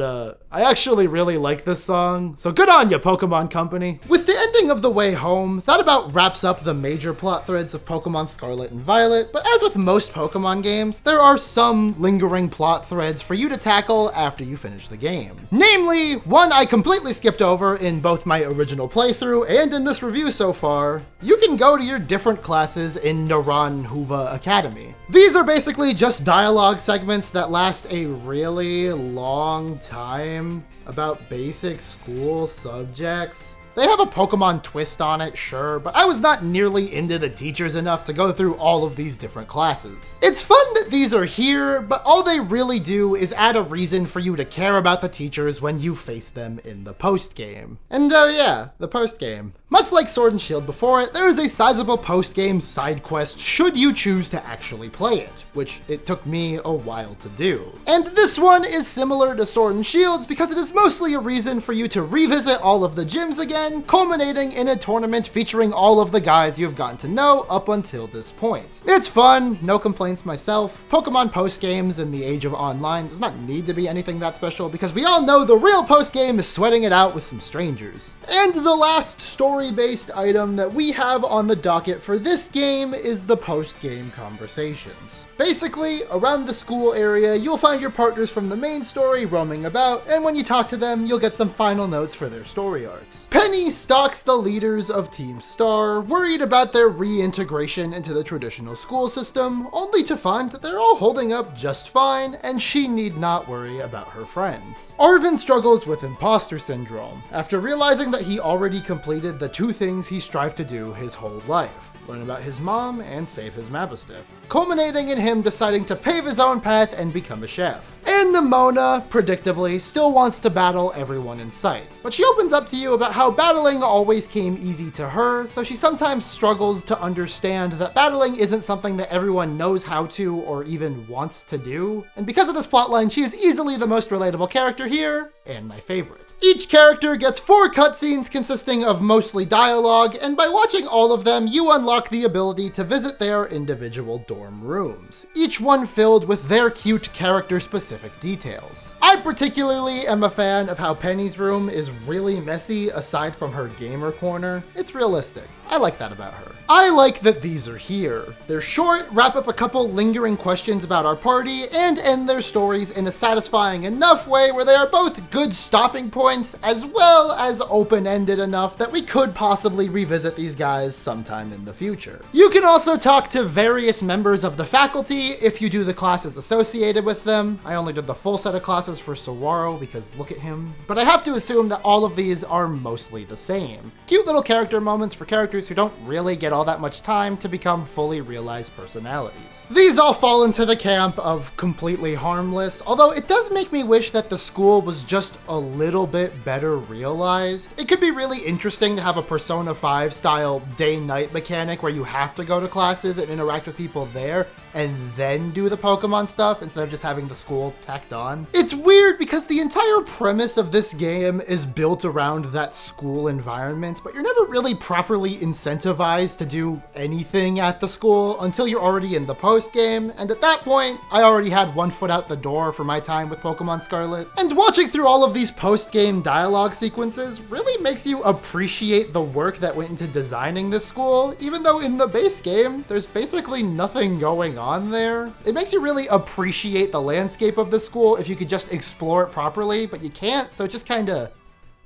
I actually really like this song, so good on ya, Pokemon Company. With the ending of The Way Home, that about wraps up the major plot threads of Pokemon Scarlet and Violet, but as with most Pokemon games, there are some lingering plot threads for you to tackle after you finish the game. Namely, one I completely skipped over in both my original playthrough and in this review so far. You can go to your different classes in Naranhuva Academy. These are basically just dialogue segments that last a really long time about basic school subjects. They have a Pokemon twist on it, sure, but I was not nearly into the teachers enough to go through all of these different classes. It's fun that these are here, but all they really do is add a reason for you to care about the teachers when you face them in the post-game. And yeah, the post-game. Much like Sword and Shield before it, there is a sizable post-game side quest should you choose to actually play it, which it took me a while to do. And this one is similar to Sword and Shield because it is mostly a reason for you to revisit all of the gyms again, culminating in a tournament featuring all of the guys you've gotten to know up until this point. It's fun, no complaints myself. Pokemon post-games in the age of online does not need to be anything that special because we all know the real post-game is sweating it out with some strangers. And the last story-based item that we have on the docket for this game is the post-game conversations. Basically, around the school area, you'll find your partners from the main story roaming about, and when you talk to them, you'll get some final notes for their story arcs. Penny stalks the leaders of Team Star, worried about their reintegration into the traditional school system, only to find that they're all holding up just fine, and she need not worry about her friends. Arven struggles with imposter syndrome, after realizing that he already completed the 2 things he strived to do his whole life: learn about his mom and save his Mastiff, culminating in him deciding to pave his own path and become a chef. And Nemona, predictably, still wants to battle everyone in sight, but she opens up to you about how battling always came easy to her, so she sometimes struggles to understand that battling isn't something that everyone knows how to or even wants to do, and because of this plotline, she is easily the most relatable character here, and my favorite. Each character gets 4 cutscenes consisting of mostly dialogue, and by watching all of them, you unlock the ability to visit their individual dorm rooms, each one filled with their cute character-specific details. I particularly am a fan of how Penny's room is really messy aside from her gamer corner. It's realistic. I like that about her. I like that these are here. They're short, wrap up a couple lingering questions about our party, and end their stories in a satisfying enough way where they are both good stopping points points, as well as open-ended enough that we could possibly revisit these guys sometime in the future. You can also talk to various members of the faculty if you do the classes associated with them. I only did the full set of classes for Saguaro because look at him. But I have to assume that all of these are mostly the same. Cute little character moments for characters who don't really get all that much time to become fully realized personalities. These all fall into the camp of completely harmless, although it does make me wish that the school was just a little bit better realized. It could be really interesting to have a Persona 5 style day-night mechanic where you have to go to classes and interact with people there and then do the Pokemon stuff instead of just having the school tacked on. It's weird because the entire premise of this game is built around that school environment, but you're never really properly incentivized to do anything at the school until you're already in the post-game, and at that point, I already had one foot out the door for my time with Pokemon Scarlet. And watching through all of these post-game dialogue sequences really makes you appreciate the work that went into designing this school, even though in the base game, there's basically nothing going on there. It makes you really appreciate the landscape of the school if you could just explore it properly, but you can't, so it's just kinda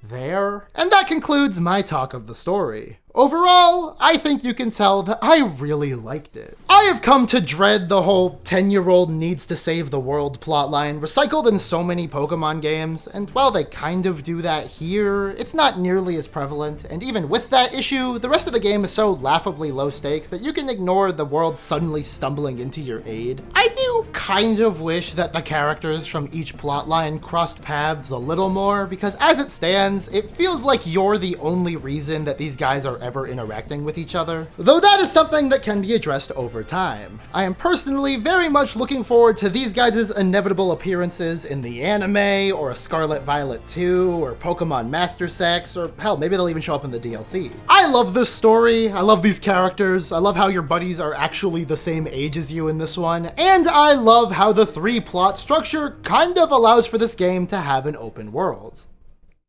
there. And that concludes my talk of the story. Overall, I think you can tell that I really liked it. I have come to dread the whole 10-year-old needs to save the world plotline recycled in so many Pokemon games, and while they kind of do that here, it's not nearly as prevalent, and even with that issue, the rest of the game is so laughably low stakes that you can ignore the world suddenly stumbling into your aid. I do kind of wish that the characters from each plotline crossed paths a little more, because as it stands, it feels like you're the only reason that these guys are ever interacting with each other, though that is something that can be addressed over time. I am personally very much looking forward to these guys' inevitable appearances in the anime, or a Scarlet Violet 2, or Pokemon Master Sex, or hell, maybe they'll even show up in the DLC. I love this story, I love these characters, I love how your buddies are actually the same age as you in this one, and I love how the 3 plot structure kind of allows for this game to have an open world.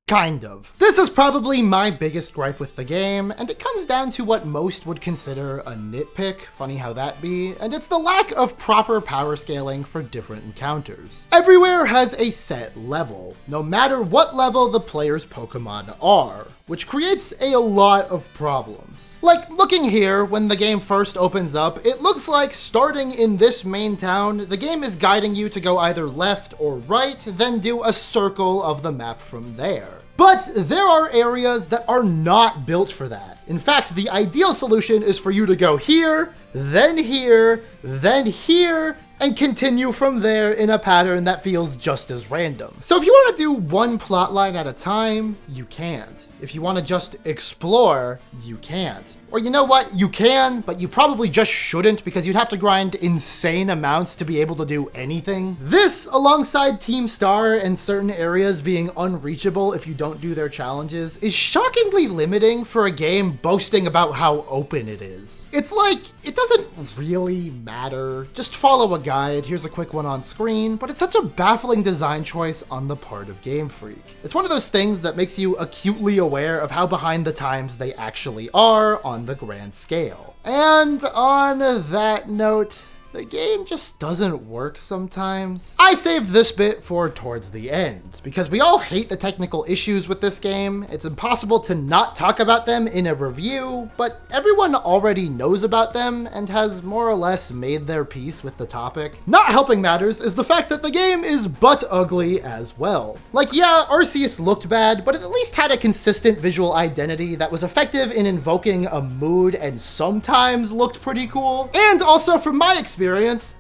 Kind of. This is probably my biggest gripe with the game, and it comes down to what most would consider a nitpick, funny how that be, and it's the lack of proper power scaling for different encounters. Everywhere has a set level, no matter what level the player's Pokemon are, which creates a lot of problems. Like, looking here, when the game first opens up, it looks like starting in this main town, the game is guiding you to go either left or right, then do a circle of the map from there. But there are areas that are not built for that. In fact, the ideal solution is for you to go here, then here, then here, and continue from there in a pattern that feels just as random. So if you want to do one plotline at a time, you can't. If you want to just explore, you can't. Or you know what, you can, but you probably just shouldn't because you'd have to grind insane amounts to be able to do anything. This, alongside Team Star and certain areas being unreachable if you don't do their challenges, is shockingly limiting for a game boasting about how open it is. It's like, it doesn't really matter. Just follow a guide, here's a quick one on screen, but it's such a baffling design choice on the part of Game Freak. It's one of those things that makes you acutely aware of how behind the times they actually are on the grand scale. And on that note, the game just doesn't work sometimes. I saved this bit for towards the end, because we all hate the technical issues with this game. It's impossible to not talk about them in a review, but everyone already knows about them and has more or less made their peace with the topic. Not helping matters is the fact that the game is butt ugly as well. Like, yeah, Arceus looked bad, but it at least had a consistent visual identity that was effective in invoking a mood and sometimes looked pretty cool. And also, from my experience,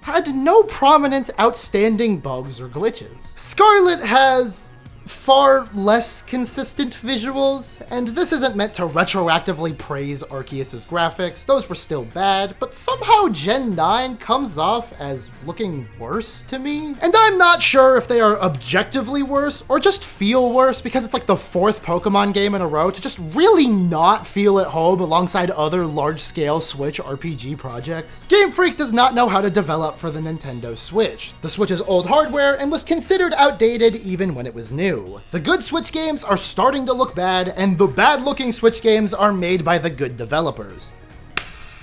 had no prominent outstanding bugs or glitches. Scarlet has far less consistent visuals, and this isn't meant to retroactively praise Arceus' graphics, those were still bad, but somehow Gen 9 comes off as looking worse to me. And I'm not sure if they are objectively worse or just feel worse because it's like the 4th Pokemon game in a row to just really not feel at home alongside other large-scale Switch RPG projects. Game Freak does not know how to develop for the Nintendo Switch. The Switch is old hardware and was considered outdated even when it was new. The good Switch games are starting to look bad, and the bad-looking Switch games are made by the good developers.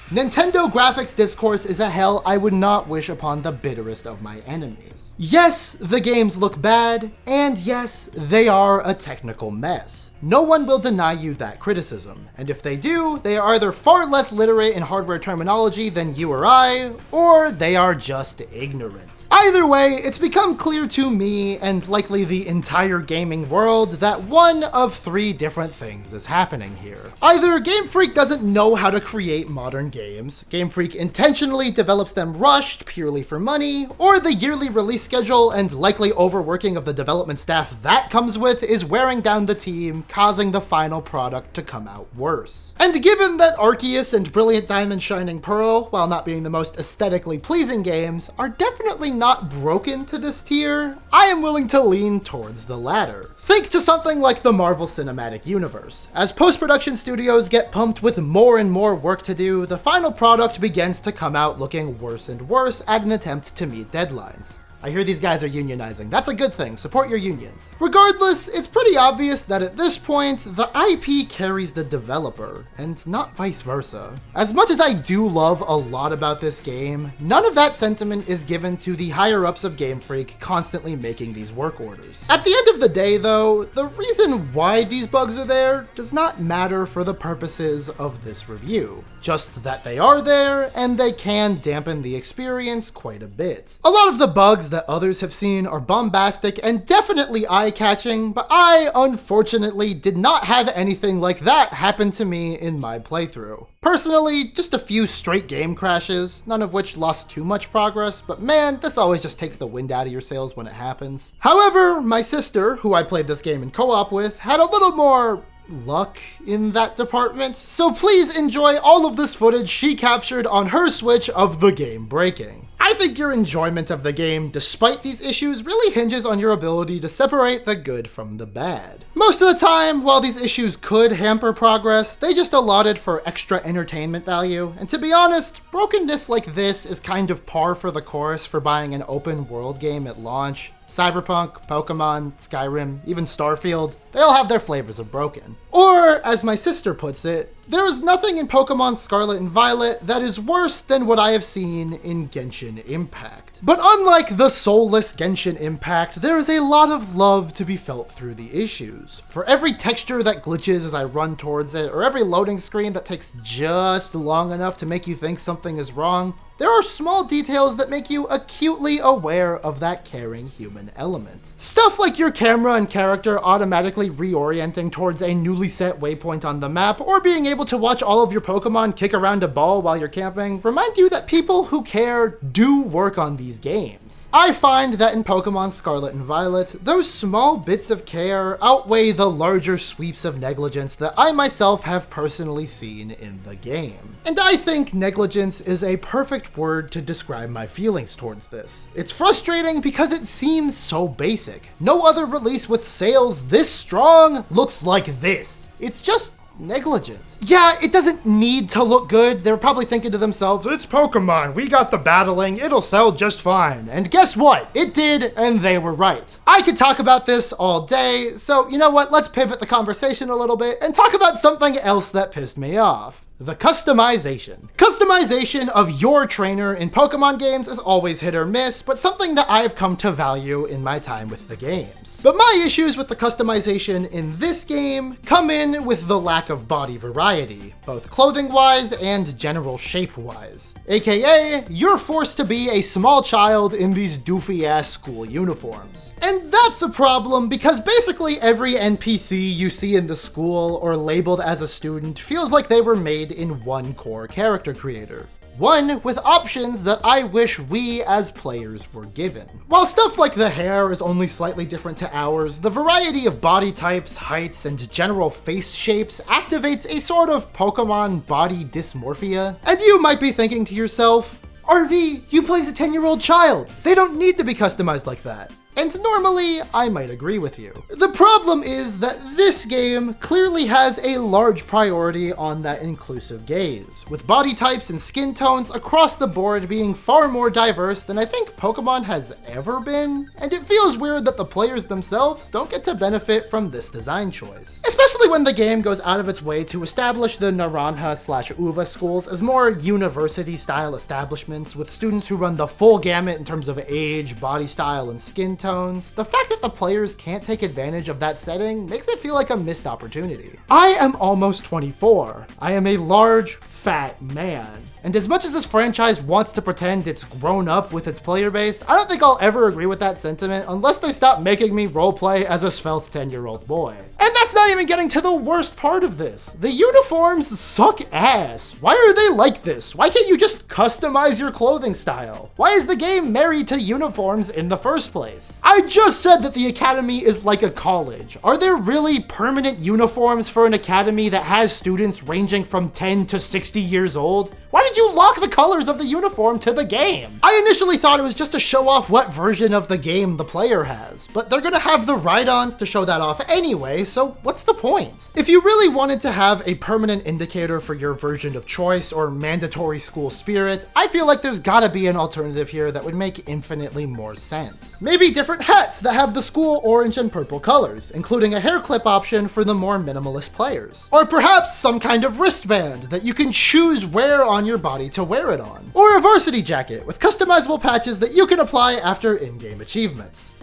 Nintendo graphics discourse is a hell I would not wish upon the bitterest of my enemies. Yes, the games look bad, and yes, they are a technical mess. No one will deny you that criticism, and if they do, they are either far less literate in hardware terminology than you or I, or they are just ignorant. Either way, it's become clear to me, and likely the entire gaming world, that one of three different things is happening here. Either Game Freak doesn't know how to create modern games, Game Freak intentionally develops them rushed purely for money, or the yearly release schedule and likely overworking of the development staff that comes with is wearing down the team, causing the final product to come out worse. And given that Arceus and Brilliant Diamond Shining Pearl, while not being the most aesthetically pleasing games, are definitely not broken to this tier, I am willing to lean towards the latter. Think to something like the Marvel Cinematic Universe. As post-production studios get pumped with more and more work to do, the final product begins to come out looking worse and worse at an attempt to meet deadlines. I hear these guys are unionizing. That's a good thing. Support your unions. Regardless, it's pretty obvious that at this point, the IP carries the developer, and not vice versa. As much as I do love a lot about this game, none of that sentiment is given to the higher-ups of Game Freak constantly making these work orders. At the end of the day, though, the reason why these bugs are there does not matter for the purposes of this review. Just that they are there, and they can dampen the experience quite a bit. A lot of the bugs that others have seen are bombastic and definitely eye-catching, but I, unfortunately, did not have anything like that happen to me in my playthrough. Personally, just a few straight game crashes, none of which lost too much progress, but man, this always just takes the wind out of your sails when it happens. However, my sister, who I played this game in co-op with, had a little more luck in that department, so please enjoy all of this footage she captured on her Switch of the game breaking. I think your enjoyment of the game, despite these issues, really hinges on your ability to separate the good from the bad. Most of the time, while these issues could hamper progress, they just allotted for extra entertainment value, and to be honest, brokenness like this is kind of par for the course for buying an open world game at launch. Cyberpunk, Pokemon, Skyrim, even Starfield, they all have their flavors of broken. Or, as my sister puts it, there is nothing in Pokémon Scarlet and Violet that is worse than what I have seen in Genshin Impact. But unlike the soulless Genshin Impact, there is a lot of love to be felt through the issues. For every texture that glitches as I run towards it, or every loading screen that takes just long enough to make you think something is wrong, there are small details that make you acutely aware of that caring human element. Stuff like your camera and character automatically reorienting towards a newly set waypoint on the map, or being able to watch all of your Pokemon kick around a ball while you're camping, remind you that people who care do work on these games. I find that in Pokemon Scarlet and Violet, those small bits of care outweigh the larger sweeps of negligence that I myself have personally seen in the game. And I think negligence is a perfect word to describe my feelings towards this. It's frustrating because it seems so basic. No other release with sales this strong looks like this. It's just negligent. Yeah, it doesn't need to look good. They're probably thinking to themselves, it's Pokemon, we got the battling, it'll sell just fine. And guess what? It did, and they were right. I could talk about this all day, so you know what? Let's pivot the conversation a little bit and talk about something else that pissed me off. The customization. Customization of your trainer in Pokemon games is always hit or miss, but something that I've come to value in my time with the games. But my issues with the customization in this game come in with the lack of body variety, both clothing-wise and general shape-wise. AKA, you're forced to be a small child in these doofy-ass school uniforms. And that's a problem because basically every NPC you see in the school or labeled as a student feels like they were made in one core character creator. One with options that I wish we as players were given. While stuff like the hair is only slightly different to ours, the variety of body types, heights, and general face shapes activates a sort of Pokemon body dysmorphia. And you might be thinking to yourself, RV, you play as a 10-year-old child. They don't need to be customized like that. And normally, I might agree with you. The problem is that this game clearly has a large priority on that inclusive gaze, with body types and skin tones across the board being far more diverse than I think Pokemon has ever been, and it feels weird that the players themselves don't get to benefit from this design choice. Especially when the game goes out of its way to establish the Naranja/Uva schools as more university-style establishments with students who run the full gamut in terms of age, body style, and skin tones. The fact that the players can't take advantage of that setting makes it feel like a missed opportunity. I am almost 24. I am a large, fat man. And as much as this franchise wants to pretend it's grown up with its player base, I don't think I'll ever agree with that sentiment unless they stop making me roleplay as a svelte 10-year-old boy. And that's not even getting to the worst part of this. The uniforms suck ass. Why are they like this? Why can't you just customize your clothing style? Why is the game married to uniforms in the first place? I just said that the academy is like a college. Are there really permanent uniforms for an academy that has students ranging from 10 to 60 years old? Why did you lock the colors of the uniform to the game? I initially thought it was just to show off what version of the game the player has, but they're gonna have the Raidons to show that off anyway, so what's the point? If you really wanted to have a permanent indicator for your version of choice or mandatory school spirit, I feel like there's gotta be an alternative here that would make infinitely more sense. Maybe different hats that have the school orange and purple colors, including a hair clip option for the more minimalist players. Or perhaps some kind of wristband that you can choose where on your body to wear it on. Or a varsity jacket with customizable patches that you can apply after in-game achievements.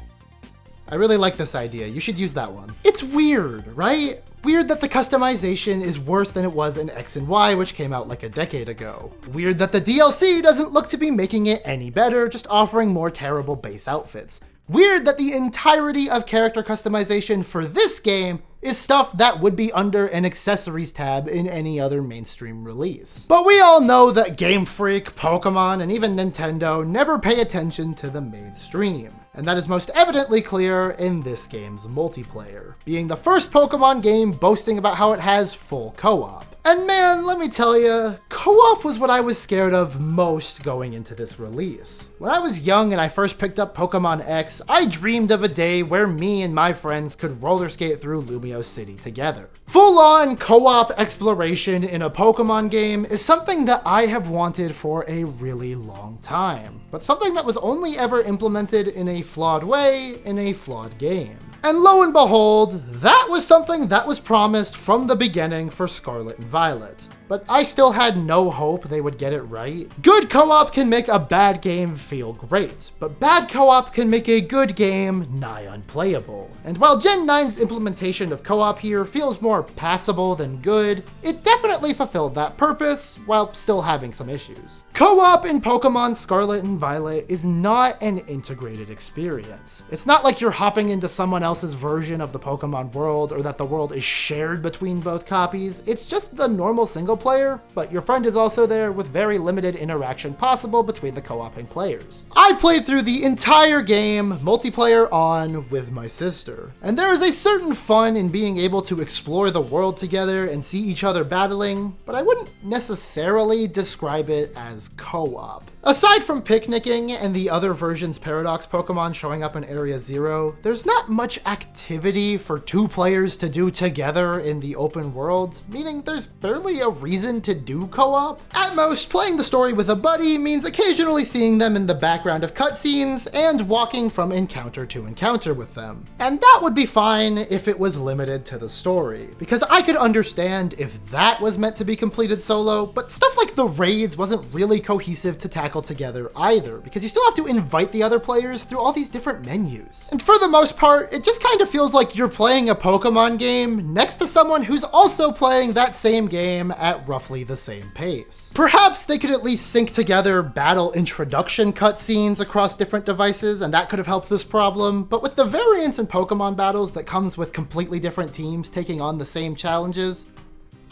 I really like this idea. You should use that one. It's weird, right? Weird that the customization is worse than it was in X and Y, which came out like a decade ago. Weird that the DLC doesn't look to be making it any better, just offering more terrible base outfits. Weird that the entirety of character customization for this game is stuff that would be under an accessories tab in any other mainstream release. But we all know that Game Freak, Pokemon, and even Nintendo never pay attention to the mainstream. And that is most evidently clear in this game's multiplayer, being the first Pokemon game boasting about how it has full co-op. And man, let me tell you, co-op was what I was scared of most going into this release. When I was young and I first picked up Pokemon X, I dreamed of a day where me and my friends could roller skate through Lumio City together. Full-on co-op exploration in a Pokemon game is something that I have wanted for a really long time, but something that was only ever implemented in a flawed way in a flawed game. And lo and behold, that was something that was promised from the beginning for Scarlet and Violet. But I still had no hope they would get it right. Good co-op can make a bad game feel great, but bad co-op can make a good game nigh unplayable. And while Gen 9's implementation of co-op here feels more passable than good, it definitely fulfilled that purpose while still having some issues. Co-op in Pokemon Scarlet and Violet is not an integrated experience. It's not like you're hopping into someone else's version of the Pokemon world or that the world is shared between both copies. It's just the normal single player, but your friend is also there with very limited interaction possible between the co-oping players. I played through the entire game, multiplayer on, with my sister, and there is a certain fun in being able to explore the world together and see each other battling, but I wouldn't necessarily describe it as co-op. Aside from picnicking and the other version's Paradox Pokémon showing up in Area 0, there's not much activity for two players to do together in the open world, meaning there's barely a reason to do co-op. At most, playing the story with a buddy means occasionally seeing them in the background of cutscenes and walking from encounter to encounter with them. And that would be fine if it was limited to the story, because I could understand if that was meant to be completed solo, but stuff like the raids wasn't really cohesive to tackle together either, because you still have to invite the other players through all these different menus. And for the most part, it just kind of feels like you're playing a Pokemon game next to someone who's also playing that same game at roughly the same pace. Perhaps they could at least sync together battle introduction cutscenes across different devices, and that could have helped this problem, but with the variance in Pokemon battles that comes with completely different teams taking on the same challenges,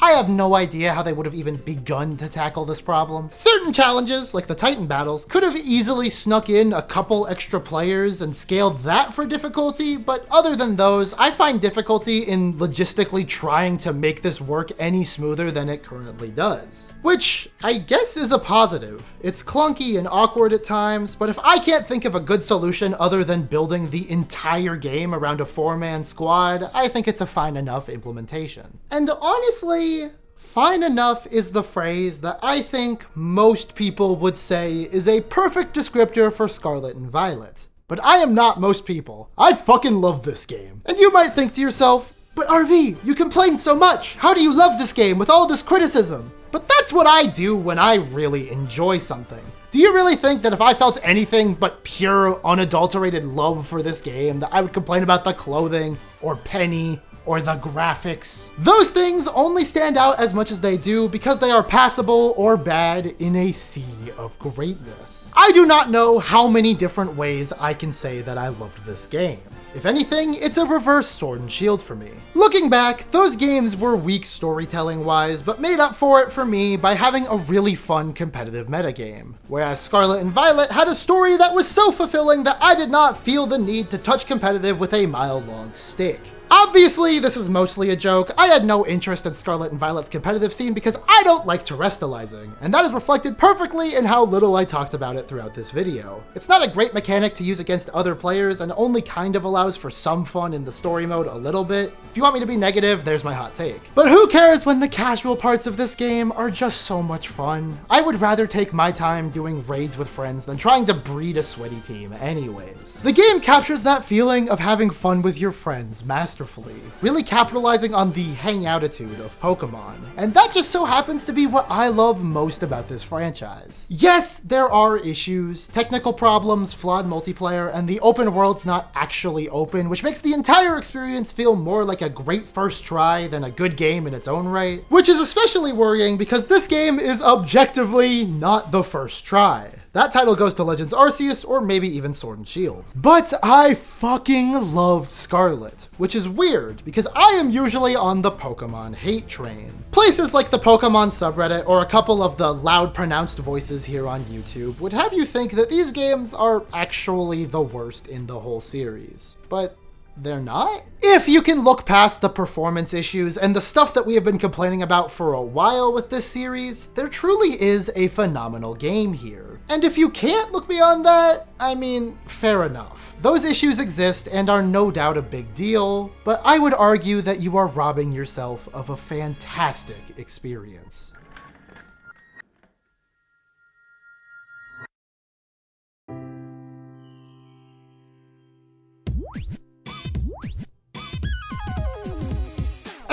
I have no idea how they would have even begun to tackle this problem. Certain challenges, like the Titan battles, could have easily snuck in a couple extra players and scaled that for difficulty, but other than those, I find difficulty in logistically trying to make this work any smoother than it currently does. Which I guess is a positive. It's clunky and awkward at times, but if I can't think of a good solution other than building the entire game around a 4-man squad, I think it's a fine enough implementation. And honestly, fine enough is the phrase that I think most people would say is a perfect descriptor for Scarlet and Violet. But I am not most people. I fucking love this game. And you might think to yourself, but RV, you complain so much. How do you love this game with all this criticism? But that's what I do when I really enjoy something. Do you really think that if I felt anything but pure, unadulterated love for this game, that I would complain about the clothing, or Penny, or the graphics? Those things only stand out as much as they do because they are passable or bad in a sea of greatness. I do not know how many different ways I can say that I loved this game. If anything, it's a reverse Sword and Shield for me. Looking back, those games were weak storytelling-wise, but made up for it for me by having a really fun competitive metagame. Whereas Scarlet and Violet had a story that was so fulfilling that I did not feel the need to touch competitive with a mile-long stick. Obviously, this is mostly a joke. I had no interest in Scarlet and Violet's competitive scene because I don't like terastalizing, and that is reflected perfectly in how little I talked about it throughout this video. It's not a great mechanic to use against other players and only kind of allows for some fun in the story mode a little bit. If you want me to be negative, there's my hot take. But who cares when the casual parts of this game are just so much fun? I would rather take my time doing raids with friends than trying to breed a sweaty team anyways. The game captures that feeling of having fun with your friends masterfully, really capitalizing on the hang-outitude of Pokemon. And that just so happens to be what I love most about this franchise. Yes, there are issues, technical problems, flawed multiplayer, and the open world's not actually open, which makes the entire experience feel more like a great first try than a good game in its own right. Which is especially worrying because this game is objectively not the first try. That title goes to Legends Arceus or maybe even Sword and Shield. But I fucking loved Scarlet, which is weird because I am usually on the Pokemon hate train. Places like the Pokemon subreddit or a couple of the loud pronounced voices here on YouTube would have you think that these games are actually the worst in the whole series. But they're not? If you can look past the performance issues and the stuff that we have been complaining about for a while with this series, there truly is a phenomenal game here. And if you can't look beyond that, I mean, fair enough. Those issues exist and are no doubt a big deal, but I would argue that you are robbing yourself of a fantastic experience.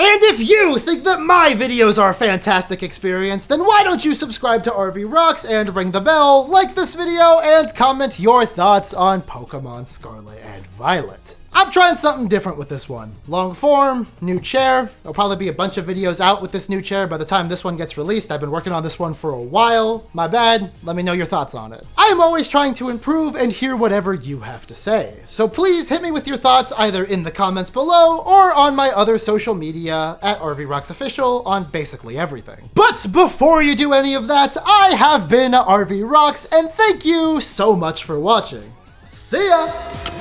And if you think that my videos are a fantastic experience, then why don't you subscribe to RVRocks and ring the bell, like this video, and comment your thoughts on Pokemon Scarlet and Violet. I'm trying something different with this one. Long form, new chair. There'll probably be a bunch of videos out with this new chair by the time this one gets released. I've been working on this one for a while. My bad. Let me know your thoughts on it. I am always trying to improve and hear whatever you have to say. So please hit me with your thoughts either in the comments below or on my other social media at RVRocks Official on basically everything. But before you do any of that, I have been RVRocks and thank you so much for watching. See ya!